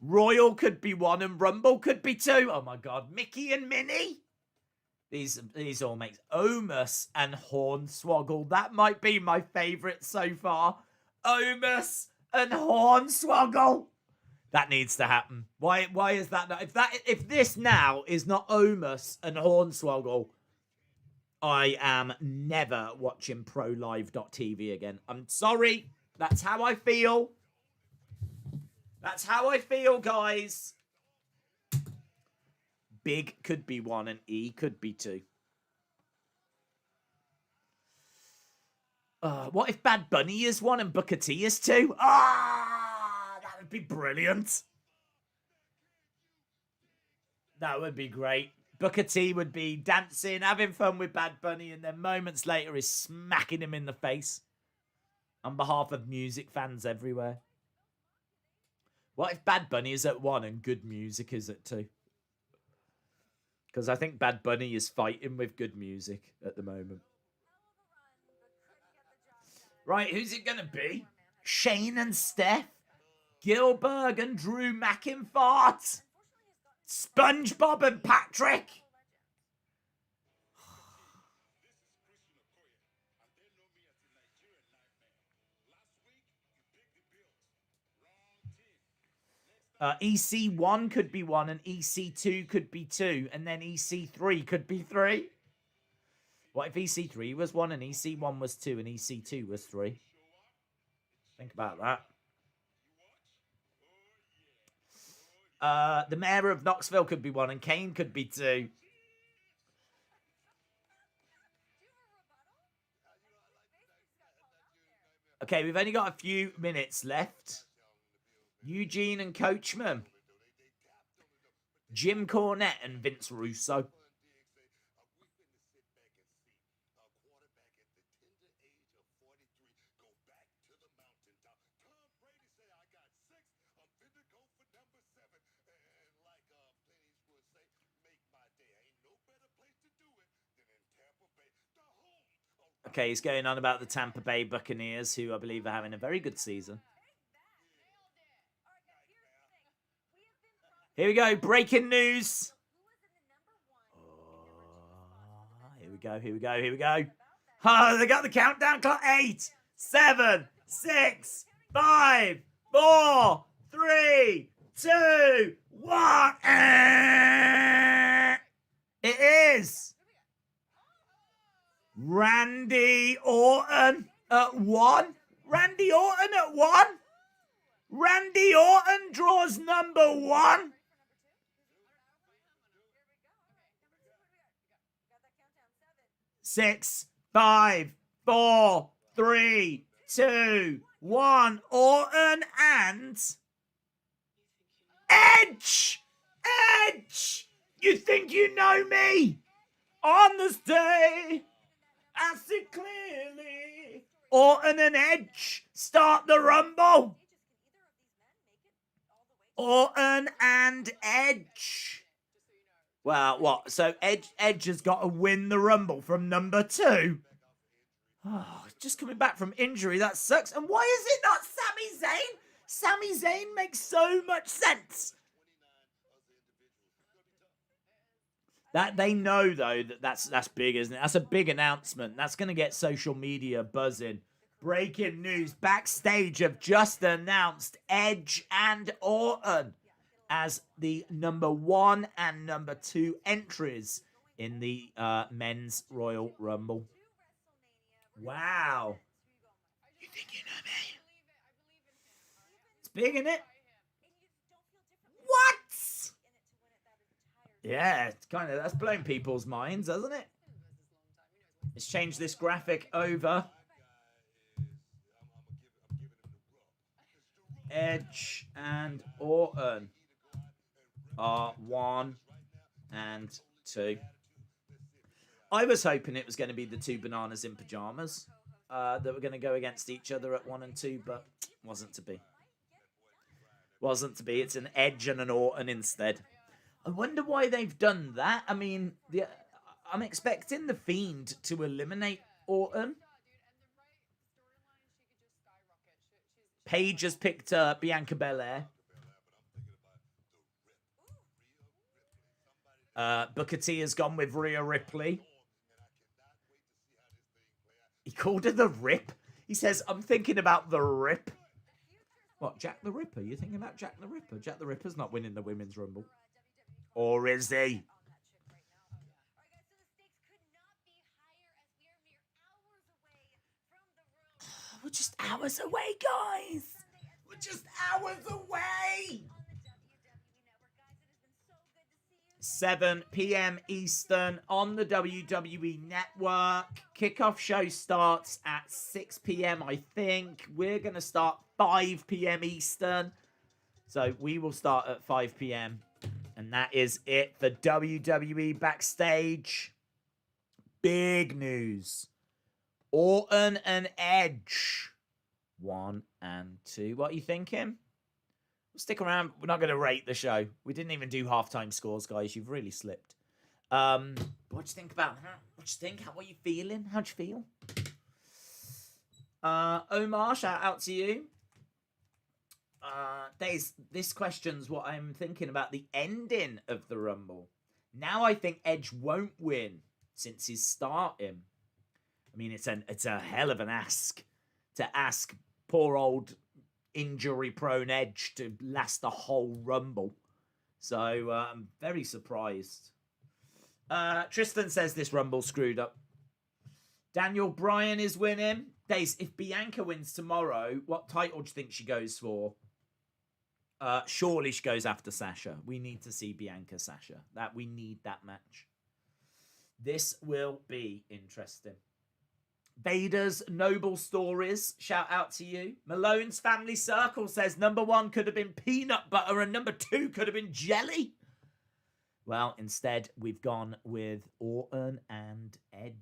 Royal could be 1 and Rumble could be 2. Oh my God. Mickey and Minnie. These all make Omos and Hornswoggle. That might be my favorite so far. Omos and Hornswoggle. That needs to happen. Why is that not? If this now is not Omos and Hornswoggle, I am never watching ProLive.tv again. I'm sorry. That's how I feel. That's how I feel, guys. Big could be 1 and E could be 2. What if Bad Bunny is 1 and Booker T is 2? That would be brilliant. That would be great. Booker T would be dancing, having fun with Bad Bunny, and then moments later is smacking him in the face on behalf of music fans everywhere. What if Bad Bunny is at 1 and Good Music is at 2? Because I think Bad Bunny is fighting with Good Music at the moment. Right, who's it going to be? Shane and Steph? Gilbert and Drew McIntyre? SpongeBob and Patrick? EC1 could be 1 and EC2 could be 2 and then EC3 could be 3. What if EC3 was 1 and EC1 was 2 and EC2 was 3? Think about that. The mayor of Knoxville could be 1 and Kane could be 2. Okay, we've only got a few minutes left. Eugene and Coachman. Jim Cornette and Vince Russo. Okay, he's going on about the Tampa Bay Buccaneers, who I believe are having a very good season. Here we go, breaking news. Here we go, here we go, here we go. Oh, they got the countdown clock. 8, 7, 6, 5, 4, 3, 2, 1. It is Randy Orton at 1. Randy Orton at 1. Randy Orton draws number 1. Six, 5, 4, 3, 2, 1. Orton and Edge. Edge. You think you know me? On this day, I see clearly. Orton and Edge start the Rumble. Orton and Edge. Well, what? So Edge has got to win the Rumble from number 2. Oh, just coming back from injury. That sucks. And why is it not Sami Zayn? Sami Zayn makes so much sense. That they know though that's big, isn't it? That's a big announcement. That's going to get social media buzzing. Breaking news: Backstage have just announced Edge and Orton as the number 1 and number 2 entries in the men's Royal Rumble. Wow. You think you know me? It's big, isn't it? What? Yeah, it's kind of, that's blown people's minds, hasn't it? Let's change this graphic over. Edge and Orton are 1 and 2. I was hoping it was going to be the 2 bananas in pajamas that were going to go against each other at 1 and 2, but wasn't to be. Wasn't to be. It's an Edge and an Orton instead. I wonder why they've done that. I mean, I'm expecting The Fiend to eliminate Orton. Paige has picked Bianca Belair. Booker T has gone with Rhea Ripley. He called her the Rip. He says, I'm thinking about the Rip. What, Jack the Ripper? You're thinking about Jack the Ripper? Jack the Ripper's not winning the Women's Rumble. Or is he? We're just hours away, guys. We're just hours away. 7 p.m. Eastern on the WWE Network. Kickoff show starts at 6 p.m. I think. We're going to start 5 p.m. Eastern. So we will start at 5 p.m. And that is it for WWE Backstage. Big news. Orton and Edge. 1 and 2. What are you thinking? Stick around. We're not going to rate the show. We didn't even do halftime scores, guys. You've really slipped. What do you think about that? What do you think? How are you feeling? How'd you feel? Omar, shout out to you. This question's what I'm thinking about the ending of the Rumble. Now I think Edge won't win since he's starting. I mean, it's a hell of an ask to ask poor old injury-prone Edge to last the whole Rumble. So I'm very surprised. Tristan says this Rumble screwed up. Daniel Bryan is winning. Days, if Bianca wins tomorrow, what title do you think she goes for? Surely she goes after Sasha. We need to see Bianca Sasha. We need that match. This will be interesting. Vader's Noble Stories, shout out to you. Malone's Family Circle says number 1 could have been peanut butter and number 2 could have been jelly. Well, instead, we've gone with Orton and Edge.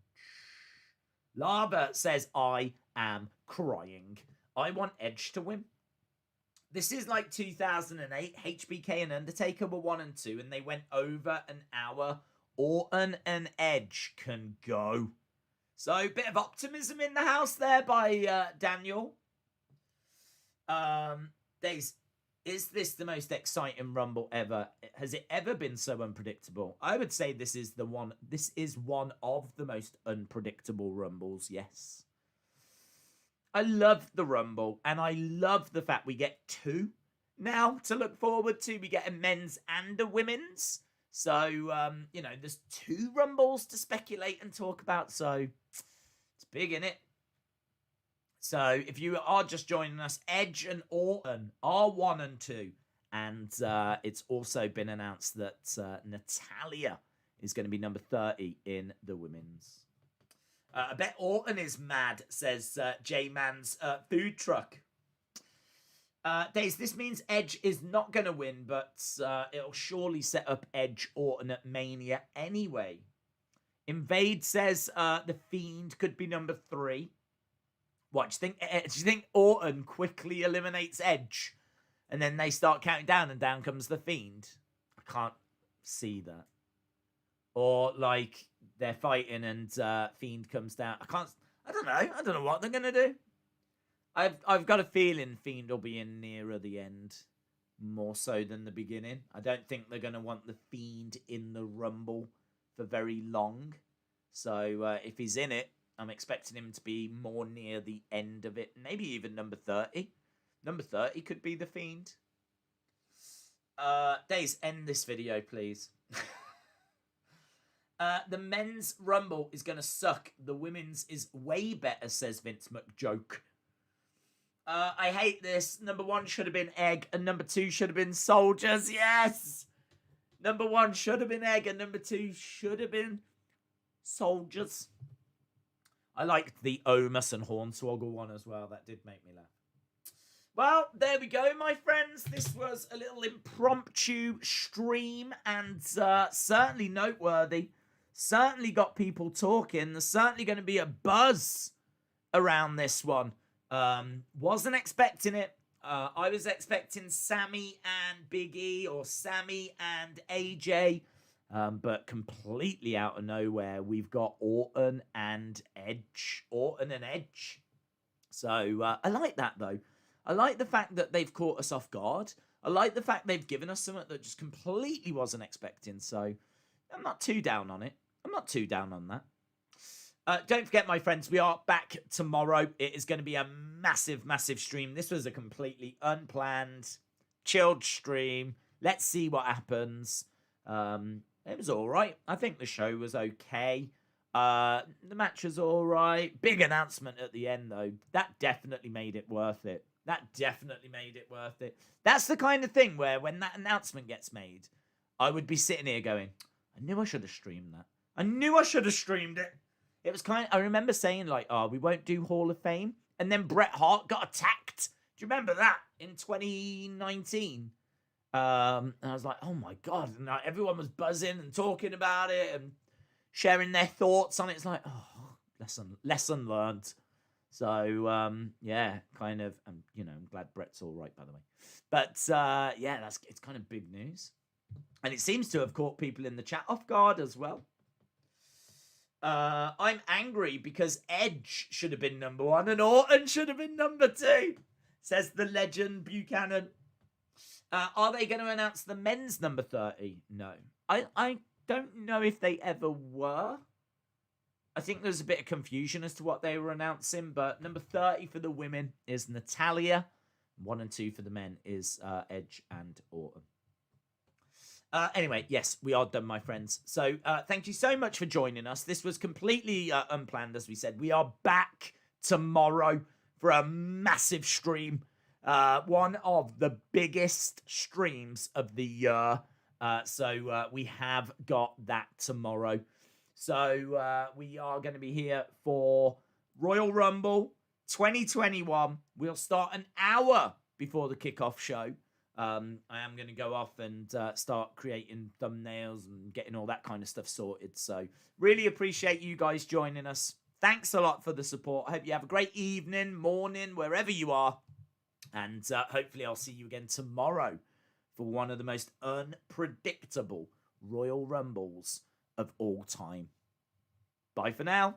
Lava says, I am crying. I want Edge to win. This is like 2008. HBK and Undertaker were 1 and 2, and they went over an hour. Orton and Edge can go. So, bit of optimism in the house there by Daniel. Days, is this the most exciting Rumble ever? Has it ever been so unpredictable? I would say this is one of the most unpredictable Rumbles, yes. I love the Rumble, and I love the fact we get 2 now to look forward to. We get a men's and a women's. So, there's 2 Rumbles to speculate and talk about, so it's big, innit? So, if you are just joining us, Edge and Orton are 1 and 2. And it's also been announced that Natalya is going to be number 30 in the women's. I bet Orton is mad, says J-Man's food truck. Days, this means Edge is not going to win, but it'll surely set up Edge Orton at Mania anyway. Invade says The Fiend could be number 3. What, do you think Orton quickly eliminates Edge? And then they start counting down and down comes The Fiend? I can't see that. Or, like, they're fighting and Fiend comes down. I don't know what they're going to do. I've got a feeling Fiend will be in nearer the end, more so than the beginning. I don't think they're going to want the Fiend in the Rumble for very long. So if he's in it, I'm expecting him to be more near the end of it. Maybe even number 30. Number 30 could be the Fiend. Days, end this video, please. The men's Rumble is going to suck. The women's is way better, says Vince McJoke. I hate this. Number 1 should have been Egg, and number 2 should have been Soldiers. Yes! Number 1 should have been Egg, and number 2 should have been Soldiers. I liked the Omos and Hornswoggle one as well. That did make me laugh. Well, there we go, my friends. This was a little impromptu stream, and certainly noteworthy. Certainly got people talking. There's certainly going to be a buzz around this one. Wasn't expecting it. I was expecting Sammy and Big E or Sammy and AJ. But completely out of nowhere, we've got Orton and Edge. Orton and Edge. So I like that, though. I like the fact that they've caught us off guard. I like the fact they've given us something that just completely wasn't expecting. So, I'm not too down on it. I'm not too down on that. Don't forget, my friends, we are back tomorrow. It is going to be a massive, massive stream. This was a completely unplanned, chilled stream. Let's see what happens. It was all right. I think the show was okay. The match was all right. Big announcement at the end, though. That definitely made it worth it. That's the kind of thing where when that announcement gets made, I would be sitting here going, I knew I should have streamed that. I knew I should have streamed it. It was I remember saying, like, oh, we won't do Hall of Fame. And then Bret Hart got attacked. Do you remember that in 2019? And I was like, oh my God. And everyone was buzzing and talking about it and sharing their thoughts on it. It's like, oh, lesson learned. So, yeah, kind of, I'm glad Bret's all right, by the way. But, yeah, it's kind of big news. And it seems to have caught people in the chat off guard as well. I'm angry because Edge should have been number 1 and Orton should have been number 2, says the legend Buchanan. Are they going to announce the men's number 30? No. I don't know if they ever were. I think there's a bit of confusion as to what they were announcing, but number 30 for the women is Natalya. 1 and 2 for the men is Edge and Orton. Anyway, yes, we are done, my friends. So thank you so much for joining us. This was completely unplanned, as we said. We are back tomorrow for a massive stream. One of the biggest streams of the year. So we have got that tomorrow. So we are going to be here for Royal Rumble 2021. We'll start an hour before the kickoff show. I am going to go off and start creating thumbnails and getting all that kind of stuff sorted. So really appreciate you guys joining us. Thanks a lot for the support. I hope you have a great evening, morning, wherever you are. And hopefully I'll see you again tomorrow for one of the most unpredictable Royal Rumbles of all time. Bye for now.